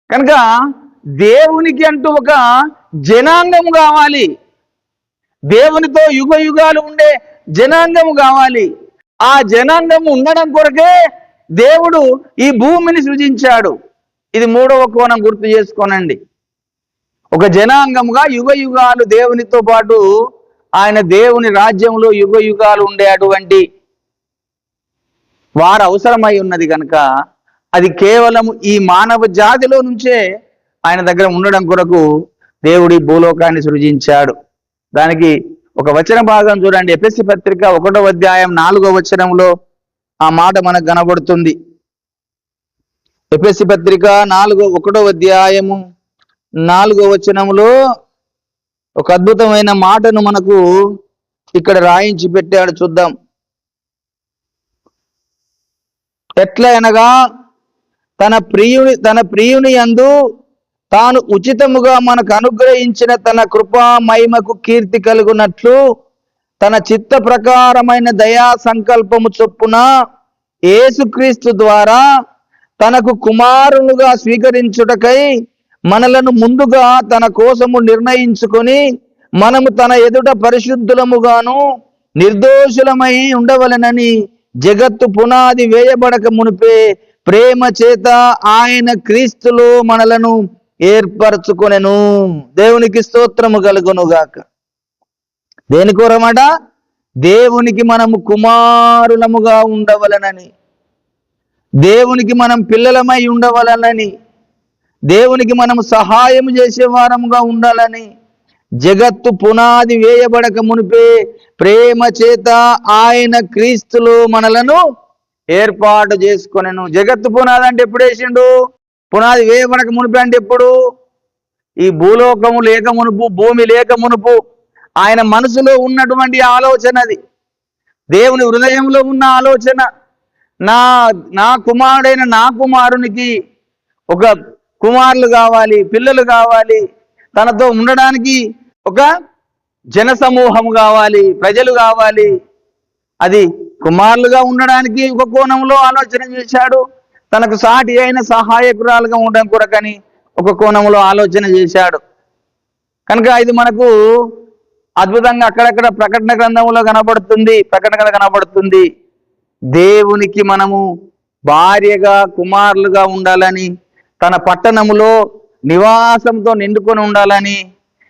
కనుక దేవునికి అంటూ ఒక జనాంగం కావాలి, దేవునితో యుగ యుగాలు ఉండే జనాంగం కావాలి. ఆ జనాంగం ఉండడం కొరకే దేవుడు ఈ భూమిని సృజించాడు. ఇది 3వ కోణం గుర్తు చేసుకోనండి. ఒక జనాంగముగా యుగ యుగాలు దేవునితో పాటు ఆయన దేవుని రాజ్యంలో యుగ యుగాలు ఉండే అటువంటి వారు అవసరమై ఉన్నది కనుక అది కేవలం ఈ మానవ జాతిలో నుంచే ఆయన దగ్గర ఉండడం కొరకు దేవుడి భూలోకాన్ని సృజించాడు. దానికి ఒక వచన భాగం చూడండి. ఎఫెసీ పత్రిక 1వ అధ్యాయం 4వ వచనంలో ఆ మాట మనకు కనబడుతుంది. ఎఫెసీ పత్రిక 1వ అధ్యాయము 4వ వచనములో ఒక అద్భుతమైన మాటను మనకు ఇక్కడ రాయించి పెట్టాడు. చూద్దాం. ఎట్లా అనగా తన ప్రియుని యందు తాను ఉచితముగా మనకు అనుగ్రహించిన తన కృపా మహిమకు కీర్తి కలుగునట్లు తన చిత్త ప్రకారమైన దయా సంకల్పము చొప్పున యేసుక్రీస్తు ద్వారా తనకు కుమారులుగా స్వీకరించుటకై మనలను ముందుగా తన కోసము నిర్ణయించుకొని మనము తన ఎదుట పరిశుద్ధులముగాను నిర్దోషులమై ఉండవలెనని జగత్తు పునాది వేయబడక మునిపే ప్రేమ చేత ఆయన క్రీస్తులో మనలను ఏర్పరచుకొనెను. దేవునికి స్తోత్రము కలుగునుగాక. దేని కోరమాట? దేవునికి మనము కుమారులముగా ఉండవలనని, దేవునికి మనం పిల్లలమై ఉండవలనని, దేవునికి మనము సహాయం చేసేవారముగా ఉండాలని జగత్తు పునాది వేయబడక మునిపే ప్రేమ చేత ఆయన క్రీస్తులో మనలను ఏర్పాటు చేసుకొనెను. జగత్తు పునాది అంటే ఎప్పుడు వేసిండు? పునాది వేయబడక మునిపే అంటే ఎప్పుడు? ఈ భూలోకము లేక మునుపు, భూమి లేక మునుపు ఆయన మనసులో ఉన్నటువంటి ఆలోచన అది. దేవుని హృదయంలో ఉన్న ఆలోచన. నా కుమారుడైన నా కుమారునికి ఒక కుమారులు కావాలి, పిల్లలు కావాలి, తనతో ఉండడానికి ఒక జన సమూహము కావాలి, ప్రజలు కావాలి. అది కుమారులుగా ఉండడానికి ఒక కోణంలో ఆలోచన చేశాడు. తనకు సాటి అయిన సహాయకురాలుగా ఉండడం కొరకని ఒక కోణంలో ఆలోచన చేశాడు. కనుక ఇది మనకు అద్భుతంగా అక్కడక్కడ ప్రకటన గ్రంథంలో కనబడుతుంది. దేవునికి మనము భార్యగా, కుమారులుగా ఉండాలని, తన పట్టణములో నివాసంతో నిండుకొని ఉండాలని,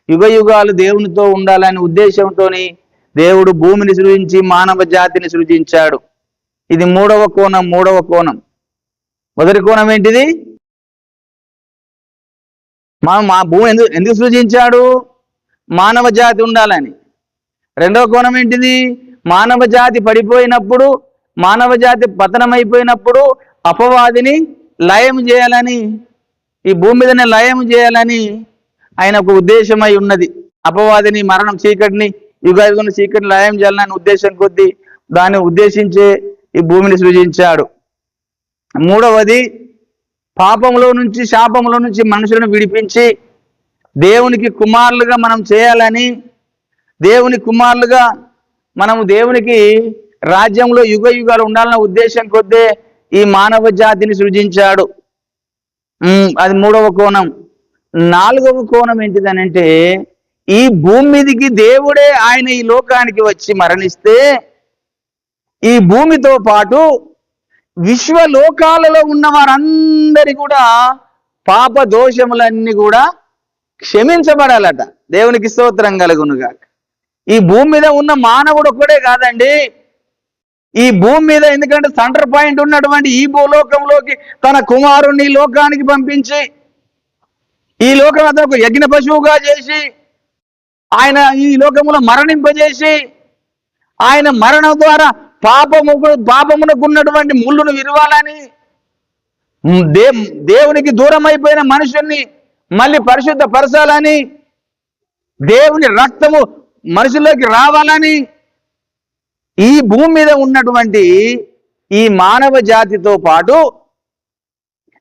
యుగయుగాలు దేవునితో ఉండాలని ఉద్దేశంతో దేవుడు భూమిని సృజించి మానవ జాతిని సృజించాడు. ఇది మూడవ కోణం. మొదటి కోణం ఏంటిది? మా భూమి ఎందుకు సృజించాడు? మానవ జాతి ఉండాలని. రెండవ కోణం ఏంటిది? మానవ జాతి పడిపోయినప్పుడు, మానవ జాతి పతనమైపోయినప్పుడు అపవాదిని లయం చేయాలని, ఈ భూమి మీదనే లయం చేయాలని ఆయన ఒక ఉద్దేశమై ఉన్నది. అపవాదిని, మరణం, చీకటిని, యుగాయుగం చీకటిని లయం చేయాలని ఉద్దేశం కొద్దీ దాన్ని ఉద్దేశించే ఈ భూమిని సృజించాడు. మూడవది, పాపంలో నుంచి, శాపంలో నుంచి మనుషులను విడిపించి దేవునికి కుమారులుగా మనం చేయాలని, దేవుని కుమారులుగా మనము దేవునికి రాజ్యంలో యుగయుగాలు ఉండాలన్న ఉద్దేశం కొద్దే ఈ మానవ జాతిని సృజించాడు. అది మూడవ కోణం. నాలుగవ కోణం ఏంటిదనంటే, ఈ భూమి మీదకి దేవుడే ఆయన ఈ లోకానికి వచ్చి మరణిస్తే ఈ భూమితో పాటు విశ్వలోకాలలో ఉన్న వారందరి కూడా పాప దోషములన్నీ కూడా క్షమించబడాలట. దేవునికి స్తోత్రం కలుగునుగాక. ఈ భూమి మీద ఉన్న మానవుడు ఒక్కడే కాదండి, ఈ భూమి మీద, ఎందుకంటే సెంటర్ పాయింట్ ఉన్నటువంటి ఈ భూలోకంలోకి తన కుమారుణ్ణి లోకానికి పంపించి ఈ లోకం అతను యజ్ఞ పశువుగా చేసి ఆయన ఈ లోకములో మరణింపజేసి ఆయన మరణం ద్వారా పాపమునకు ఉన్నటువంటి ముళ్ళును విరవాలని, దేవునికి దూరం అయిపోయిన మనుషుల్ని మళ్ళీ పరిశుద్ధపరచాలని, దేవుని రక్తము మనుషుల్లోకి రావాలని ఈ భూమి మీద ఉన్నటువంటి ఈ మానవ జాతితో పాటు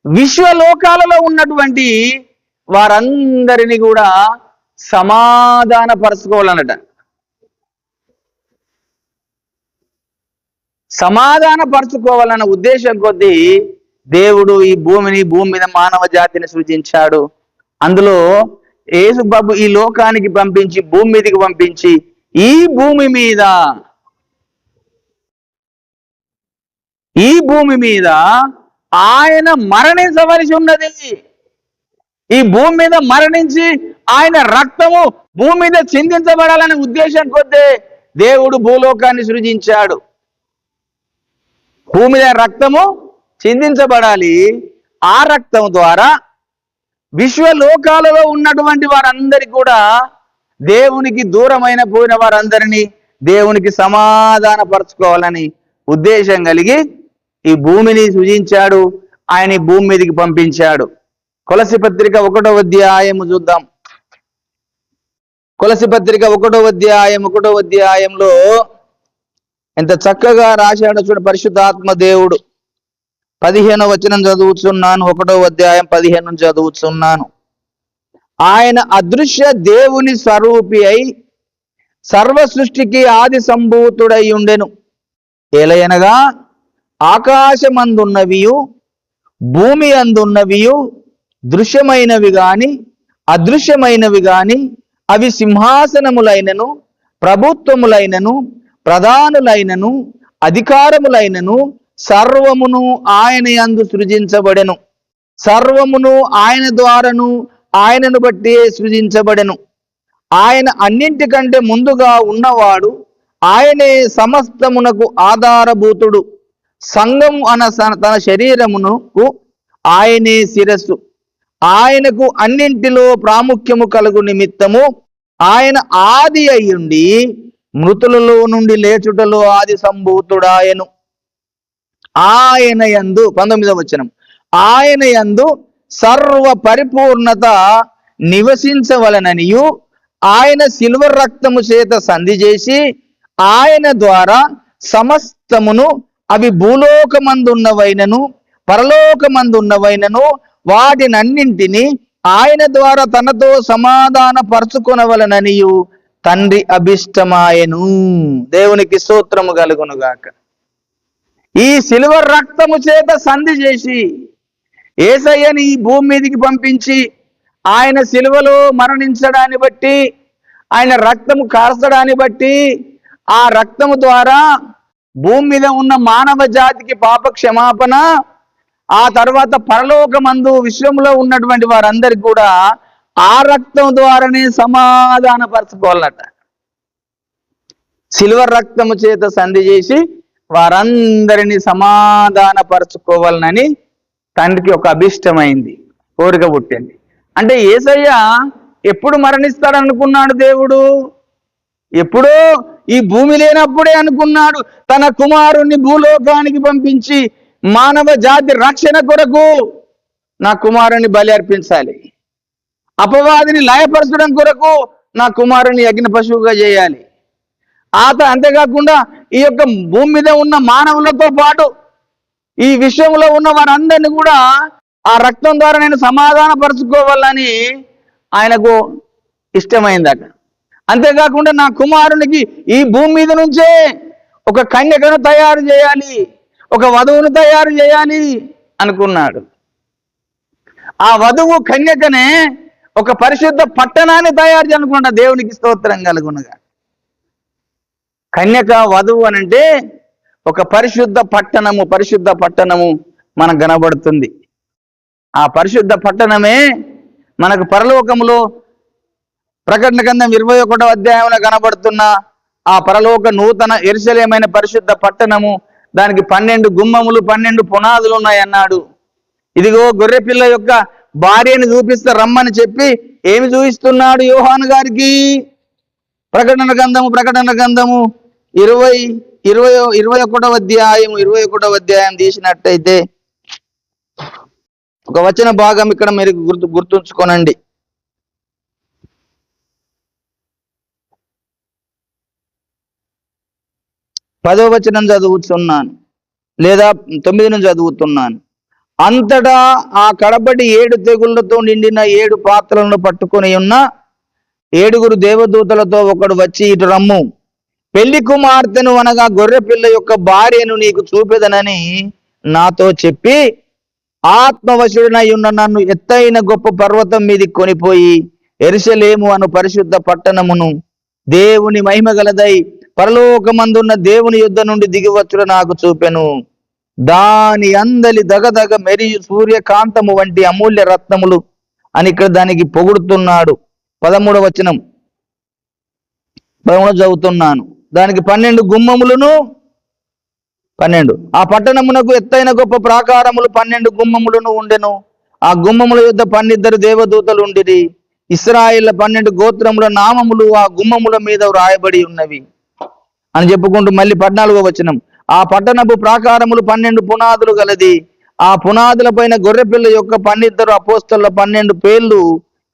విశ్వలోకాలలో ఉన్నటువంటి వారందరినీ కూడా సమాధానపరచుకోవాలన్నట. సమాధానపరచుకోవాలన్న ఉద్దేశం కొద్దీ దేవుడు ఈ భూమి మీద మానవ జాతిని సృజించాడు. అందులో యేసు బాబు ఈ లోకానికి పంపించి, భూమి మీదకి పంపించి, ఈ భూమి మీద ఆయన మరణించవలసి ఉన్నది. ఈ భూమి మీద మరణించి ఆయన రక్తము భూమి మీద చిందించబడాలనే ఉద్దేశం కొద్దే దేవుడు భూలోకాన్ని సృజించాడు. భూమి మీద రక్తము చిందించబడాలి. ఆ రక్తం ద్వారా విశ్వలోకాలలో ఉన్నటువంటి వారందరికీ కూడా, దేవునికి దూరమైన పోయిన వారందరినీ దేవునికి సమాధానపరచుకోవాలని ఉద్దేశం కలిగి ఈ భూమిని సృజించాడు. ఆయన ఈ భూమి మీదకి పంపించాడు. కొలసి పత్రిక 1వ అధ్యాయము చూద్దాం. కొలసి పత్రిక 1వ అధ్యాయంలో ఎంత చక్కగా రాశాడో చూడ పరిశుద్ధాత్మ దేవుడు. 15వ వచనం చదువుతున్నాను. 1వ అధ్యాయం 15 చదువుతున్నాను. ఆయన అదృశ్య దేవుని స్వరూపి అయి సర్వ సృష్టికి ఆది సంభూతుడై ఉండెను. ఏలయనగా ఆకాశమందున్నవియు భూమి అందున్నవియు దృశ్యమైనవి గాని అదృశ్యమైనవి గాని అవి సింహాసనములైనను ప్రభుత్వములైనను ప్రధానులైనను అధికారములైనను సర్వమును ఆయన యందు సృజించబడెను. సర్వమును ఆయన ద్వారాను ఆయనను బట్టి సృజించబడెను. ఆయన అన్నింటికంటే ముందుగా ఉన్నవాడు. ఆయనే సమస్తమునకు ఆధారభూతుడు. సంఘము తన శరీరమునకు ఆయనే శిరస్సు. ఆయనకు అన్నింటిలో ప్రాముఖ్యము కలుగు నిమిత్తము ఆయన ఆది అయ్యుండి మృతులలో నుండి లేచుటలో ఆది సంభూతుడాయను. ఆయన యందు 19వ వచనం, ఆయన యందు సర్వ పరిపూర్ణత నివసించవలననియు ఆయన సిల్వర్ రక్తము చేత సంధి చేసి ఆయన ద్వారా సమస్తమును, అవి భూలోకమందున్నవైనను పరలోకమందున్నవైనను వాటినన్నింటినీ ఆయన ద్వారా తనతో సమాధాన పరచుకొనవలననియు తండ్రి అభిష్టమాయను. దేవునికి స్తోత్రము కలుగునుగాక. ఈ సిల్వర్ రక్తము చేత సంధి చేసి యేసయ్యని ఈ భూమి మీదకి పంపించి ఆయన సిలువలో మరణించడాన్ని బట్టి, ఆయన రక్తము కార్చడాన్ని బట్టి, ఆ రక్తము ద్వారా భూమి మీద ఉన్న మానవ జాతికి పాప క్షమాపణ, ఆ తర్వాత పరలోకమందు విశ్వంలో ఉన్నటువంటి వారందరికీ కూడా ఆ రక్తం ద్వారానే సమాధానపరచుకోవాలట. సిల్వర్ రక్తము చేత సంధి చేసి వారందరినీ సమాధానపరచుకోవాలని తండ్రికి ఒక అభిష్టమైంది, కోరిక పుట్టింది. అంటే యేసయ్య ఎప్పుడు మరణిస్తాడనుకున్నాడు దేవుడు? ఎప్పుడో ఈ భూమి లేనప్పుడే అనుకున్నాడు. తన కుమారుణ్ణి భూలోకానికి పంపించి మానవ జాతి రక్షణ కొరకు నా కుమారుని బలి అర్పించాలి, అపవాదిని లయపరచడం కొరకు నా కుమారుని యజ్ఞ పశువుగా చేయాలి. అంతేకాకుండా ఈ యొక్క భూమి మీద ఉన్న మానవులతో పాటు ఈ విశ్వంలో ఉన్న వారందరినీ కూడా ఆ రక్తం ద్వారా నేను సమాధాన పరచుకోవాలని ఆయనకు ఇష్టమైందట. అంతేకాకుండా నా కుమారునికి ఈ భూమి మీద నుంచే ఒక కన్యకను తయారు చేయాలి, ఒక వధువును తయారు చేయాలి అనుకున్నాడు. ఆ వధువు కన్యకనే ఒక పరిశుద్ధ పట్టణాన్ని తయారు చేయాలనుకున్నాడు. దేవునికి స్తోత్రం కలుగునుగా. కన్యక వధువు అనంటే ఒక పరిశుద్ధ పట్టణము మనకు కనబడుతుంది. ఆ పరిశుద్ధ పట్టణమే మనకు పరలోకములో ప్రకటన గ్రంథం 21వ అధ్యాయంలో కనబడుతున్న ఆ పరలోక నూతన యెరూషలేమైన పరిశుద్ధ పట్టణము. దానికి 12 గుమ్మములు 12 పునాదులు ఉన్నాయన్నాడు. ఇదిగో గొర్రెపిల్ల యొక్క భార్యను చూపిస్తే రమ్మని చెప్పి ఏమి చూపిస్తున్నాడు యోహాను గారికి? ప్రకటన గ్రంథము 21వ అధ్యాయం తీసినట్టయితే ఒక వచన భాగం ఇక్కడ మీరు గుర్తుంచుకోనండి. 10వ వచనం చదువుతున్నాను, లేదా 9 చదువుతున్నాను. అంతటా ఆ కడపటి 7 తెగుళ్లతో నిండిన 7 పాత్రలను పట్టుకొని ఉన్న 7 దేవదూతలతో ఒకడు వచ్చి, ఇటు రమ్ము, పెళ్లి కుమార్తెను అనగా గొర్రె పిల్ల యొక్క భార్యను నీకు చూపెదనని నాతో చెప్పి ఆత్మవశుడనై ఉన్న నన్ను ఎత్తైన గొప్ప పర్వతం మీదకి కొనిపోయి యెరూషలేము అను పరిశుద్ధ పట్టణమును, దేవుని మహిమ గలదై పరలోకమందున్న దేవుని యుద్ధ నుండి దిగివచ్చుట నాకు చూపెను. దాని అందలి దగదగ మెరియు సూర్యకాంతము వంటి అమూల్య రత్నములు అని ఇక్కడ దానికి పొగుడుతున్నాడు. 13వ వచనం చదువుతున్నాను. దానికి 12 గుమ్మములను 12 ఆ పట్టణమునకు ఎత్తైన గొప్ప ప్రాకారములు 12 గుమ్మములను ఉండెను. ఆ గుమ్మముల యుద్ధ 12 దేవదూతలు ఉండిరి. ఇశ్రాయేళ్ల 12 గోత్రముల నామములు ఆ గుమ్మముల మీద వ్రాయబడి ఉన్నవి అని చెప్పుకుంటూ మళ్ళీ 14వ వచనం, ఆ పట్టణపు ప్రాకారములు 12 పునాదులు గలది. ఆ పునాదుల పైన గొర్రెపిల్ల యొక్క 12 అపోస్తలుల 12 పేర్లు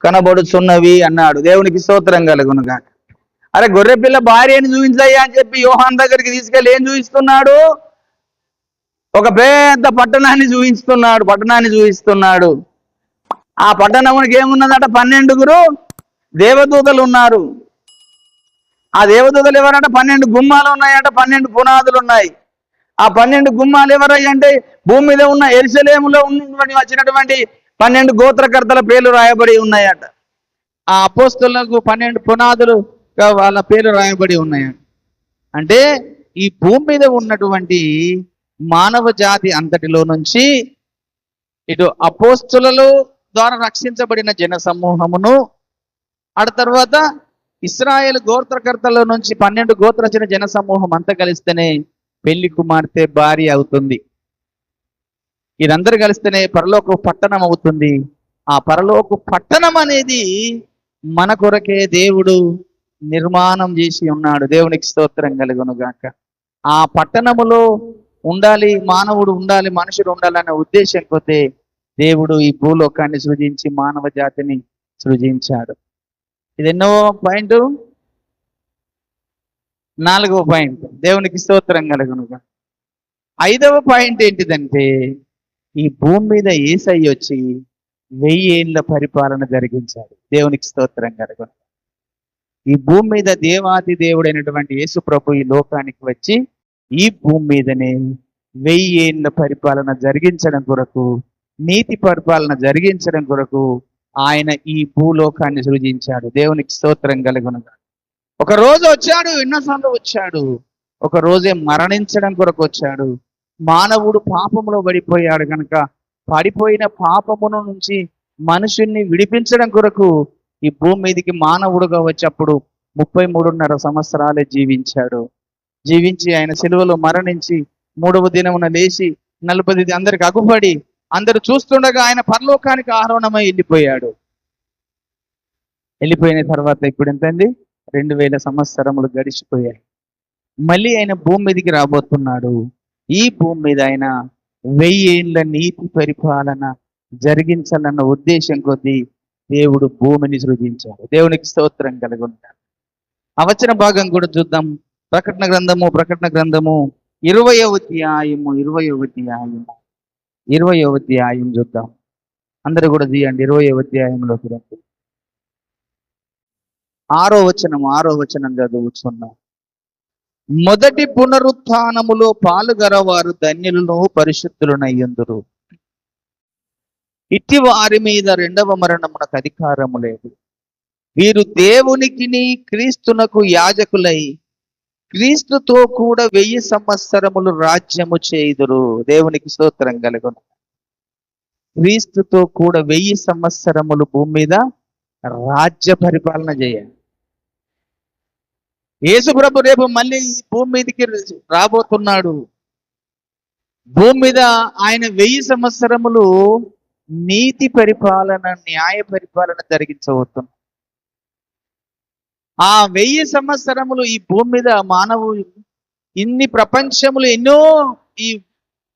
కనబడుచున్నవి అన్నాడు. దేవునికి స్తోత్రం కలుగునుగా. అరే గొర్రెపిల్ల భార్యని చూపించయ్యా అని చెప్పి యోహాన్ దగ్గరికి తీసుకెళ్ళి ఏం చూపిస్తున్నాడు? ఒక పెద్ద పట్టణాన్ని చూపిస్తున్నాడు. ఆ పట్టణానికి ఏమున్నదట? 12 దేవదూతలు ఉన్నారు. ఆ దేవదూతలు ఎవరంటే 12 గుమ్మాలు ఉన్నాయట, 12 పునాదులు ఉన్నాయి. ఆ 12 గుమ్మాలు ఎవరై అంటే భూమి మీద ఉన్న యెరూషలేములో వచ్చినటువంటి 12 గోత్రకర్తల పేర్లు రాయబడి ఉన్నాయట. ఆ అపోస్తలులకు 12 పునాదులు వాళ్ళ పేర్లు రాయబడి ఉన్నాయట. అంటే ఈ భూమి మీద ఉన్నటువంటి మానవ జాతి అంతటిలో నుంచి ఇటు అపోస్తలుల ద్వారా రక్షించబడిన జన సమూహమును, ఆ తర్వాత ఇశ్రాయేలు గోత్రకర్తల నుంచి 12 గోత్రచిన జన సమూహం అంతా కలిస్తేనే పెళ్లి కుమార్తె భార్య అవుతుంది. ఇదందరూ కలిస్తేనే పరలోక పట్టణం అవుతుంది. ఆ పరలోక పట్టణం అనేది మన కొరకే దేవుడు నిర్మాణం చేసి ఉన్నాడు. దేవునికి స్తోత్రం కలుగునుగాక. ఆ పట్టణములో ఉండాలి, మానవుడు ఉండాలి, మనుషుడు ఉండాలనే ఉద్దేశం కొద్ది దేవుడు ఈ భూలోకాన్ని సృజించి మానవ జాతిని సృజించాడు. ఇది ఎన్నో పాయింట్? 4వ పాయింట్. దేవునికి స్తోత్రం కలుగునుగా. 5వ పాయింట్ ఏంటిదంటే ఈ భూమి మీద యేసయ్య వచ్చి 1000 ఏళ్ల పరిపాలన జరిగించాడు. దేవునికి స్తోత్రం కలుగును. ఈ భూమి మీద దేవాది దేవుడైనటువంటి యేసు ప్రభు ఈ లోకానికి వచ్చి ఈ భూమి మీదనే 1000 ఏళ్ల పరిపాలన జరిగించడం కొరకు, నీతి పరిపాలన జరిగించడం కొరకు ఆయన ఈ భూలోకాన్ని సృజించాడు. దేవునికి స్తోత్రం కలుగునుగా. ఒక రోజు వచ్చాడు, ఎన్నోసార్లు వచ్చాడు. ఒక రోజే మరణించడం కొరకు వచ్చాడు. మానవుడు పాపములో పడిపోయాడు కనుక పడిపోయిన పాపమును నుంచి మనుషుల్ని విడిపించడం కొరకు ఈ భూమి మీదకి మానవుడుగా వచ్చేప్పుడు 33.5 సంవత్సరాలే జీవించాడు. జీవించి ఆయన సిలువలో మరణించి 3వ దినమున లేచి 40 అందరికి అగుపడి అందరు చూస్తుండగా ఆయన పరలోకానికి ఆరోహణమై వెళ్ళిపోయాడు. వెళ్ళిపోయిన తర్వాత ఇప్పుడు ఎంతండి? 2000 సంవత్సరములు గడిచిపోయాయి. మళ్ళీ ఆయన భూమి మీదకి రాబోతున్నాడు. ఈ భూమి మీద ఆయన 1000 ఏళ్ల నీతి పరిపాలన జరిగించాలన్న ఉద్దేశం కొద్దీ దేవుడు భూమిని సృజించాడు. దేవునికి స్తోత్రం కలుగుతాడు. ఆ వచన భాగం కూడా చూద్దాం. ప్రకటన గ్రంథము 20వ అధ్యాయం చూద్దాం. అందరూ కూడా తీయండి. 20వ అధ్యాయంలోకి రండి. 6వ వచనం చదువుతున్నాం. మొదటి పునరుత్థానములో పాలుగరవారు ధన్యులను పరిశుద్ధులనయ్యుందురు. ఇట్టి వారి మీద 2వ మరణమునకు అధికారము లేదు. వీరు దేవునికిని క్రీస్తునకు యాజకులై క్రీస్తుతో కూడా 1000 సంవత్సరములు రాజ్యము చేయుదురు. దేవునికి స్తోత్రం కలుగును. క్రీస్తుతో కూడా 1000 సంవత్సరములు భూమి మీద రాజ్య పరిపాలన చేయాలి. యేసు ప్రభు రేపు మళ్ళీ ఈ భూమి మీదకి రాబోతున్నాడు. భూమి మీద ఆయన 1000 సంవత్సరములు నీతి పరిపాలన, న్యాయ పరిపాలన జరిగించబోతున్నాడు. ఆ 1000 సంవత్సరములు ఈ భూమి మీద మానవులు ఇన్ని ప్రపంచములు ఎన్నో ఈ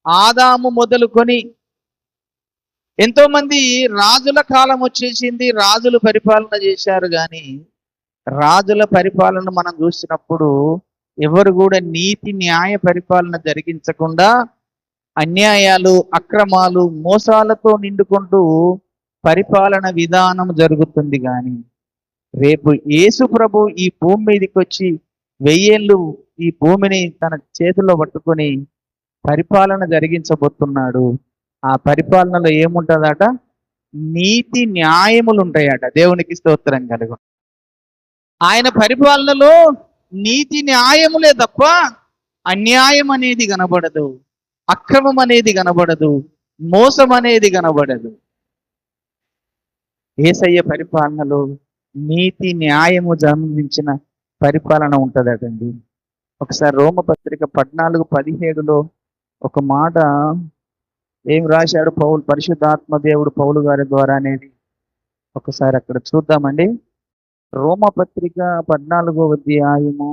ఆదాము మొదలుకొని ఎంతో మంది రాజుల కాలం వచ్చేసింది. రాజులు పరిపాలన చేశారు. కానీ రాజుల పరిపాలన మనం చూసినప్పుడు ఎవరు కూడా నీతి న్యాయ పరిపాలన జరిగించకుండా అన్యాయాలు, అక్రమాలు, మోసాలతో నిండుకుంటూ పరిపాలన విధానం జరుగుతుంది. కానీ రేపు యేసు ప్రభు ఈ భూమి మీదకి వచ్చి 1000 ఏళ్ళు ఈ భూమిని తన చేతిలో పట్టుకొని పరిపాలన జరిగించబోతున్నాడు. ఆ పరిపాలనలో ఏముంటుందట? నీతి న్యాయములు ఉంటాయట. దేవునికి స్తోత్రం కలుగు. ఆయన పరిపాలనలో నీతి న్యాయములే తప్ప అన్యాయం అనేది కనబడదు, అక్రమం అనేది కనబడదు, మోసం అనేది కనబడదు. యేసయ్య పరిపాలనలో నీతి న్యాయము జన్మించిన పరిపాలన ఉంటుందటండి. ఒకసారి రోమపత్రిక 14:17లో ఒక మాట ఏం రాశాడు పరిశుద్ధాత్మ దేవుడు పౌలు గారి ద్వారా అనేది ఒకసారి అక్కడ చూద్దామండి. రోమపత్రిక 14వ అధ్యాయము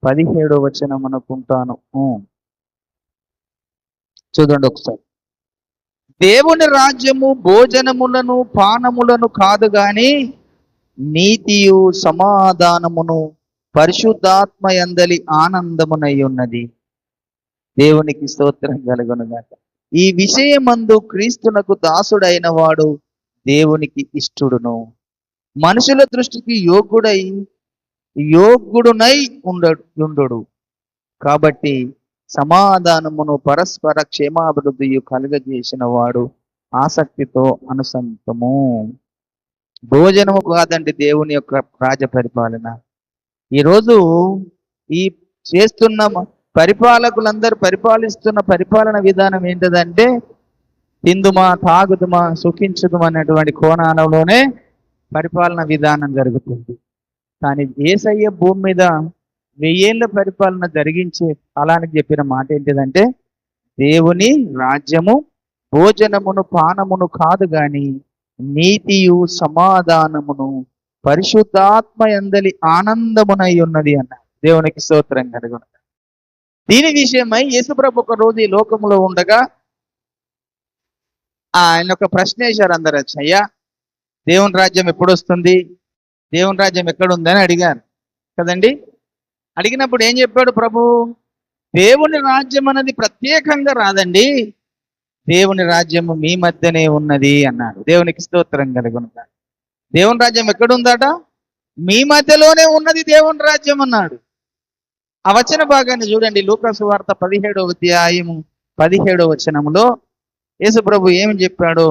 17వ వచనం అనుకుంటాను. చూడండి ఒకసారి. దేవుని రాజ్యము భోజనములను పానములను కాదు గాని నీతియు సమాధానమును పరిశుద్ధాత్మ యందలి ఆనందమునై ఉన్నది. దేవునికి స్తోత్రం కలుగునుగాక. ఈ విషయమందు క్రీస్తునకు దాసుడైన వాడు దేవునికి ఇష్టుడును, మనుషుల దృష్టికి యోగ్యుడునై ఉండడు. కాబట్టి సమాధానమును పరస్పర క్షేమాభివృద్ధియు కలుగజేసిన వాడు ఆసక్తితో అనుసంతము. భోజనము కాదండి దేవుని యొక్క రాజ్య పరిపాలన. ఈరోజు ఈ చేస్తున్న పరిపాలకులందరూ పరిపాలిస్తున్న పరిపాలన విధానం ఏంటిదంటే తిందుమా తాగుదుమా సుఖించుదుమా అనేటువంటి కోణాలలోనే పరిపాలన విధానం జరుగుతుంది. కానీ యేసయ్య భూమి మీద 1000 ఏళ్ల పరిపాలన జరిగించే కాలానికి చెప్పిన మాట ఏంటిదంటే దేవుని రాజ్యము భోజనమును పానమును కాదు గాని నీతియు సమాధానమును పరిశుద్ధాత్మ యందలి ఆనందమునై ఉన్నది అన్న. దేవునికి స్తోత్రం కలుగును. దీని విషయమై యేసుప్రభు ఒక రోజు ఈ లోకంలో ఉండగా ఆయన ఒక ప్రశ్న వేశారు అందరు వచ్చి, అయ్యా దేవుని రాజ్యం ఎప్పుడు వస్తుంది, దేవుని రాజ్యం ఎక్కడుందని అడిగారు కదండి. అడిగినప్పుడు ఏం చెప్పాడు ప్రభు? దేవుని రాజ్యం అన్నది ప్రత్యేకంగా రాదండి, దేవుని రాజ్యము మీ మధ్యనే ఉన్నది అన్నాడు. దేవునికి స్తోత్రం కలుగును. దేవుని రాజ్యం ఎక్కడుందట? మీ మధ్యలోనే ఉన్నది దేవుని రాజ్యం అన్నాడు. ఆ వచన భాగాన్ని చూడండి, లూకా సువార్త 17వ అధ్యాయము 17వ వచనములో యేసు ప్రభు ఏమి చెప్పాడో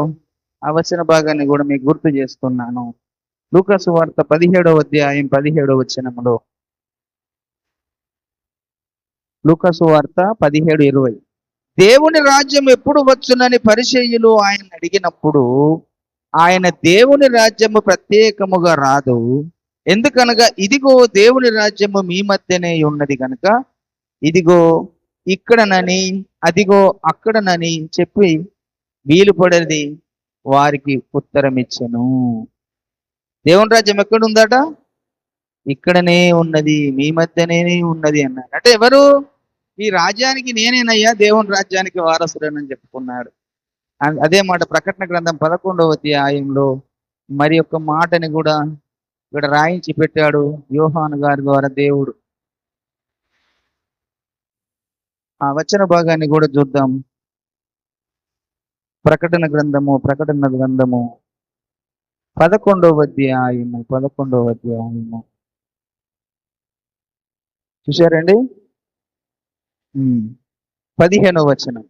ఆ వచన భాగాన్ని కూడా మీకు గుర్తు చేస్తున్నాను. లూకా సువార్త 17వ అధ్యాయం 17వ వచనములో, లూకా సువార్త 17:20, దేవుని రాజ్యం ఎప్పుడు వచ్చునని పరిసయ్యులు ఆయన అడిగినప్పుడు ఆయన దేవుని రాజ్యము ప్రత్యేకముగా రాదు, ఎందుకనగా ఇదిగో దేవుని రాజ్యము మీ మధ్యనే ఉన్నది కనుక ఇదిగో ఇక్కడనని అదిగో అక్కడనని చెప్పి వీలు పడేది వారికి ఉత్తరం ఇచ్చెను. దేవుని రాజ్యం ఎక్కడుందట? ఇక్కడనే ఉన్నది, మీ మధ్యనే ఉన్నది అన్నాడు. అంటే ఎవరు? ఈ రాజ్యానికి నేనేనయ్యా దేవుని రాజ్యానికి వారసుడని చెప్పుకున్నాడు. అదే మాట ప్రకటన గ్రంథం 11వ అధ్యాయంలో మరి యొక్క మాటని కూడా ఇక్కడ రాయించి పెట్టాడు యోహాను గారి ద్వారా దేవుడు. ఆ వచన భాగాన్ని కూడా చూద్దాం. ప్రకటన గ్రంథము 11వ అధ్యాయము చూశారండి. 15వ వచనం,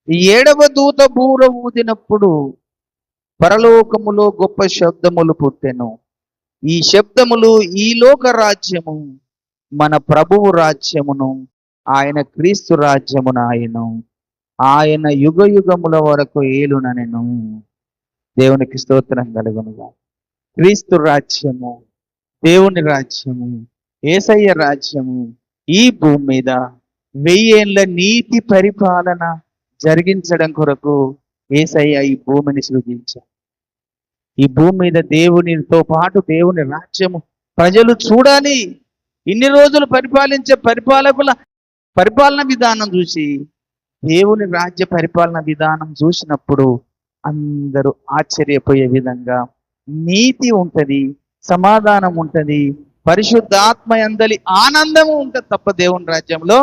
ఈ 7వ దూత బూర ఊదినప్పుడు పరలోకములో గొప్ప శబ్దములు పుట్టెను. ఈ శబ్దములు ఈ లోక రాజ్యము మన ప్రభువు రాజ్యమును ఆయన క్రీస్తు రాజ్యమును ఆయన యుగ యుగముల వరకు ఏలుననెను. దేవునికి స్తోత్రం కలుగునుగా. క్రీస్తు రాజ్యము, దేవుని రాజ్యము, యేసయ్య రాజ్యము ఈ భూమి మీద 1000 ఏళ్ల నీతి పరిపాలన జరిగించడం కొరకు యేసయ్య ఈ భూమిని సృజించారు. ఈ భూమి మీద దేవునితో పాటు దేవుని రాజ్యము ప్రజలు చూడాలి. ఇన్ని రోజులు పరిపాలించే పరిపాలకుల పరిపాలన విధానం చూసి దేవుని రాజ్య పరిపాలన విధానం చూసినప్పుడు అందరూ ఆశ్చర్యపోయే విధంగా నీతి ఉంటది, సమాధానం ఉంటది, పరిశుద్ధాత్మ యందలి ఆనందము ఉంటది తప్ప దేవుని రాజ్యంలో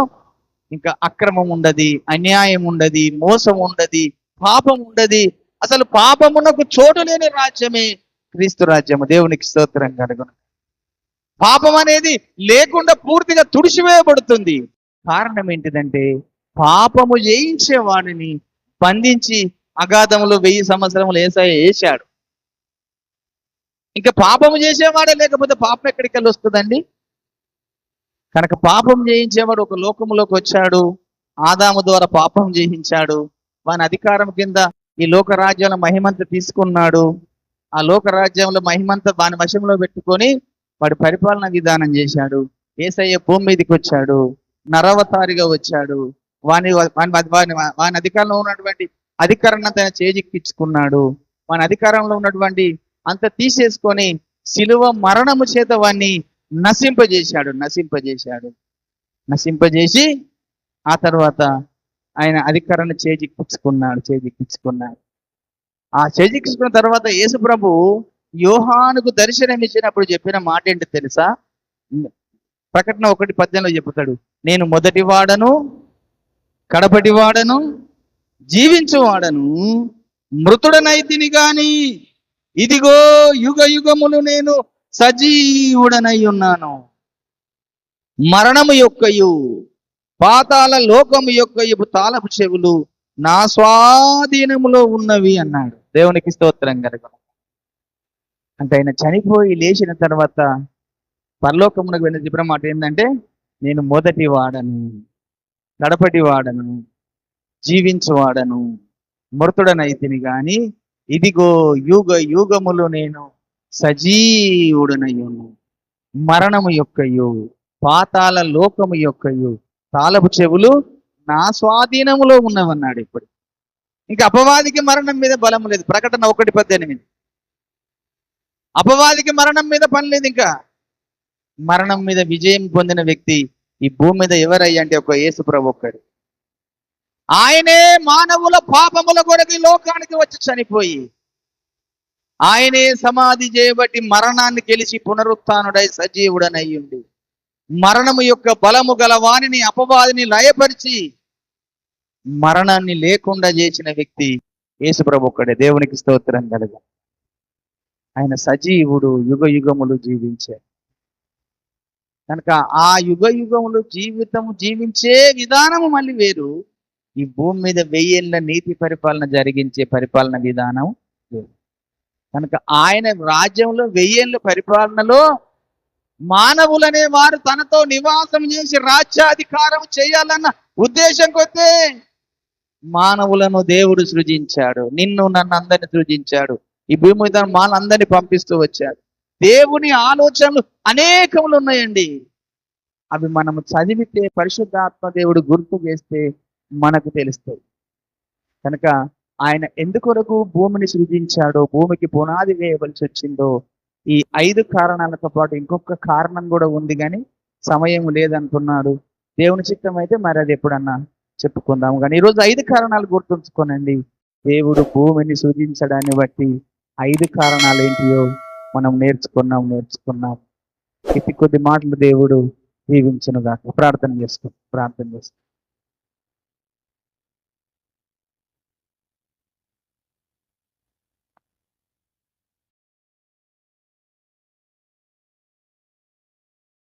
ఇంకా అక్రమం ఉండది, అన్యాయం ఉండది, మోసం ఉండది, పాపం ఉండది. అసలు పాపమునకు చోటు లేని రాజ్యమే క్రీస్తు రాజ్యము. దేవునికి స్తోత్రం కలుగును. పాపం అనేది లేకుండా పూర్తిగా తుడిచివేయబడుతుంది. కారణం ఏంటిదంటే పాపము చేయించే వాడిని బంధించి అగాధములో 1000 సంవత్సరములు యేసయ్య వేశాడు. ఇంకా పాపము చేసేవాడే లేకపోతే పాపం ఎక్కడికి వెళ్ళి వస్తుందండి? కనుక పాపం చేయించేవాడు ఒక లోకములోకి వచ్చాడు, ఆదాము ద్వారా పాపం చేయించాడు, వాని అధికారం కింద ఈ లోక రాజ్యంలో మహిమంత తీసుకున్నాడు. ఆ లోక రాజ్యంలో మహిమంత వాని వశంలో పెట్టుకొని వాడి పరిపాలన విధానం చేశాడు. యేసయ్య భూమి మీదకి వచ్చాడు, నరవతారిగా వచ్చాడు. వాని అధికారంలో ఉన్నటువంటి అధికారాన్ని అంతా చేజిక్కించుకున్నాడు. వాని అధికారంలో ఉన్నటువంటి అంత తీసేసుకొని శిలువ మరణము చేత వాన్ని నశింపజేశాడు. నశింపజేసి ఆ తర్వాత ఆయన అధికారాన్ని చేజిక్కించుకున్నాడు. ఆ చేజిక్కించుకున్న తర్వాత యేసు ప్రభు యోహానుకు దర్శనం ఇచ్చినప్పుడు చెప్పిన మాట ఏంటి తెలుసా? ప్రకటన 1:18 చెబుతాడు, నేను మొదటి వాడను, కడపటి వాడను, జీవించువాడను, మృతుడనైతిని గాని ఇదిగో యుగ యుగములు నేను సజీవుడనై ఉన్నాను. మరణము యొక్కయు పాతాళ లోకము యొక్కయు తాళపు చెవులు నా స్వాధీనములో ఉన్నవి అన్నాడు. దేవునికి స్తోత్రం కలుగును. అంటే ఆయన చనిపోయి లేచిన తర్వాత పరలోకమునకు వెళ్ళి చెప్పిన మాట ఏంటంటే, నేను మొదటి వాడను, కడపటి వాడను, జీవించువాడను, మృతుడనైతిని గాని ఇదిగో యుగ యుగములు నేను సజీవుడనయ్యును. మరణము యొక్కయు పాతాళ లోకము యొక్కయు తాళపు చెవులు నా స్వాధీనములో ఉన్నవన్నాడు. ఇప్పుడు ఇంకా అపవాదికి మరణం మీద బలం లేదు. ప్రకటన 1:18. అపవాదికి మరణం మీద పని లేదు. ఇంకా మరణం మీద విజయం పొందిన వ్యక్తి ఈ భూమి మీద ఎవరయ్యా అంటే ఒక యేసు ప్రభు ఒక్కడు. ఆయనే మానవుల పాపముల కొరకు లోకానికి వచ్చి చనిపోయి ఆయనే సమాధి చేయబట్టి మరణాన్ని గెలిచి పునరుత్థానుడై సజీవుడనయ్యుండి మరణము యొక్క బలము గల వానిని అపవాదిని లయపరిచి మరణాన్ని లేకుండా చేసిన వ్యక్తి యేసు ప్రభు ఒక్కడే. దేవునికి స్తోత్రం కలుగు. ఆయన సజీవుడు, యుగ యుగములు జీవించాడు కనుక ఆ యుగ యుగములు జీవించే విధానము మళ్ళీ వేరు. ఈ భూమి మీద 1000 ఏళ్ళ నీతి పరిపాలన జరిగించే పరిపాలన విధానం వేరు. కనుక ఆయన రాజ్యంలో 1000 ఏళ్ళ పరిపాలనలో మానవులనే వారు తనతో నివాసం చేసి రాజ్యాధికారం చేయాలన్న ఉద్దేశం కొద్దే మానవులను దేవుడు సృజించాడు. నిన్ను నన్ను అందరిని సృజించాడు. ఈ భూమి మీద అందరినీ పంపిస్తూ వచ్చాడు. దేవుని ఆలోచనలు అనేకములు ఉన్నాయండి. అవి మనము చదివితే పరిశుద్ధాత్మ దేవుడు గుర్తు చేస్తే మనకు తెలుస్తాయి. కనుక ఆయన ఎందుకొరకు భూమిని సృజించాడో, భూమికి పునాది వేయవలసి వచ్చిందో, ఈ 5 కారణాలతో పాటు ఇంకొక కారణం కూడా ఉంది, కానీ సమయం లేదనుకున్నాడు. దేవుని చిత్తం అయితే మరి అది ఎప్పుడన్నా చెప్పుకుందాము. కానీ ఈరోజు 5 కారణాలు గుర్తుంచుకోనండి. దేవుడు భూమిని సృజించడాన్ని బట్టి 5 కారణాలు ఏంటియో మనం నేర్చుకున్నాం. కొద్ది మాటలు దేవుడు దీవించునుగాక. ప్రార్థన చేసుకో.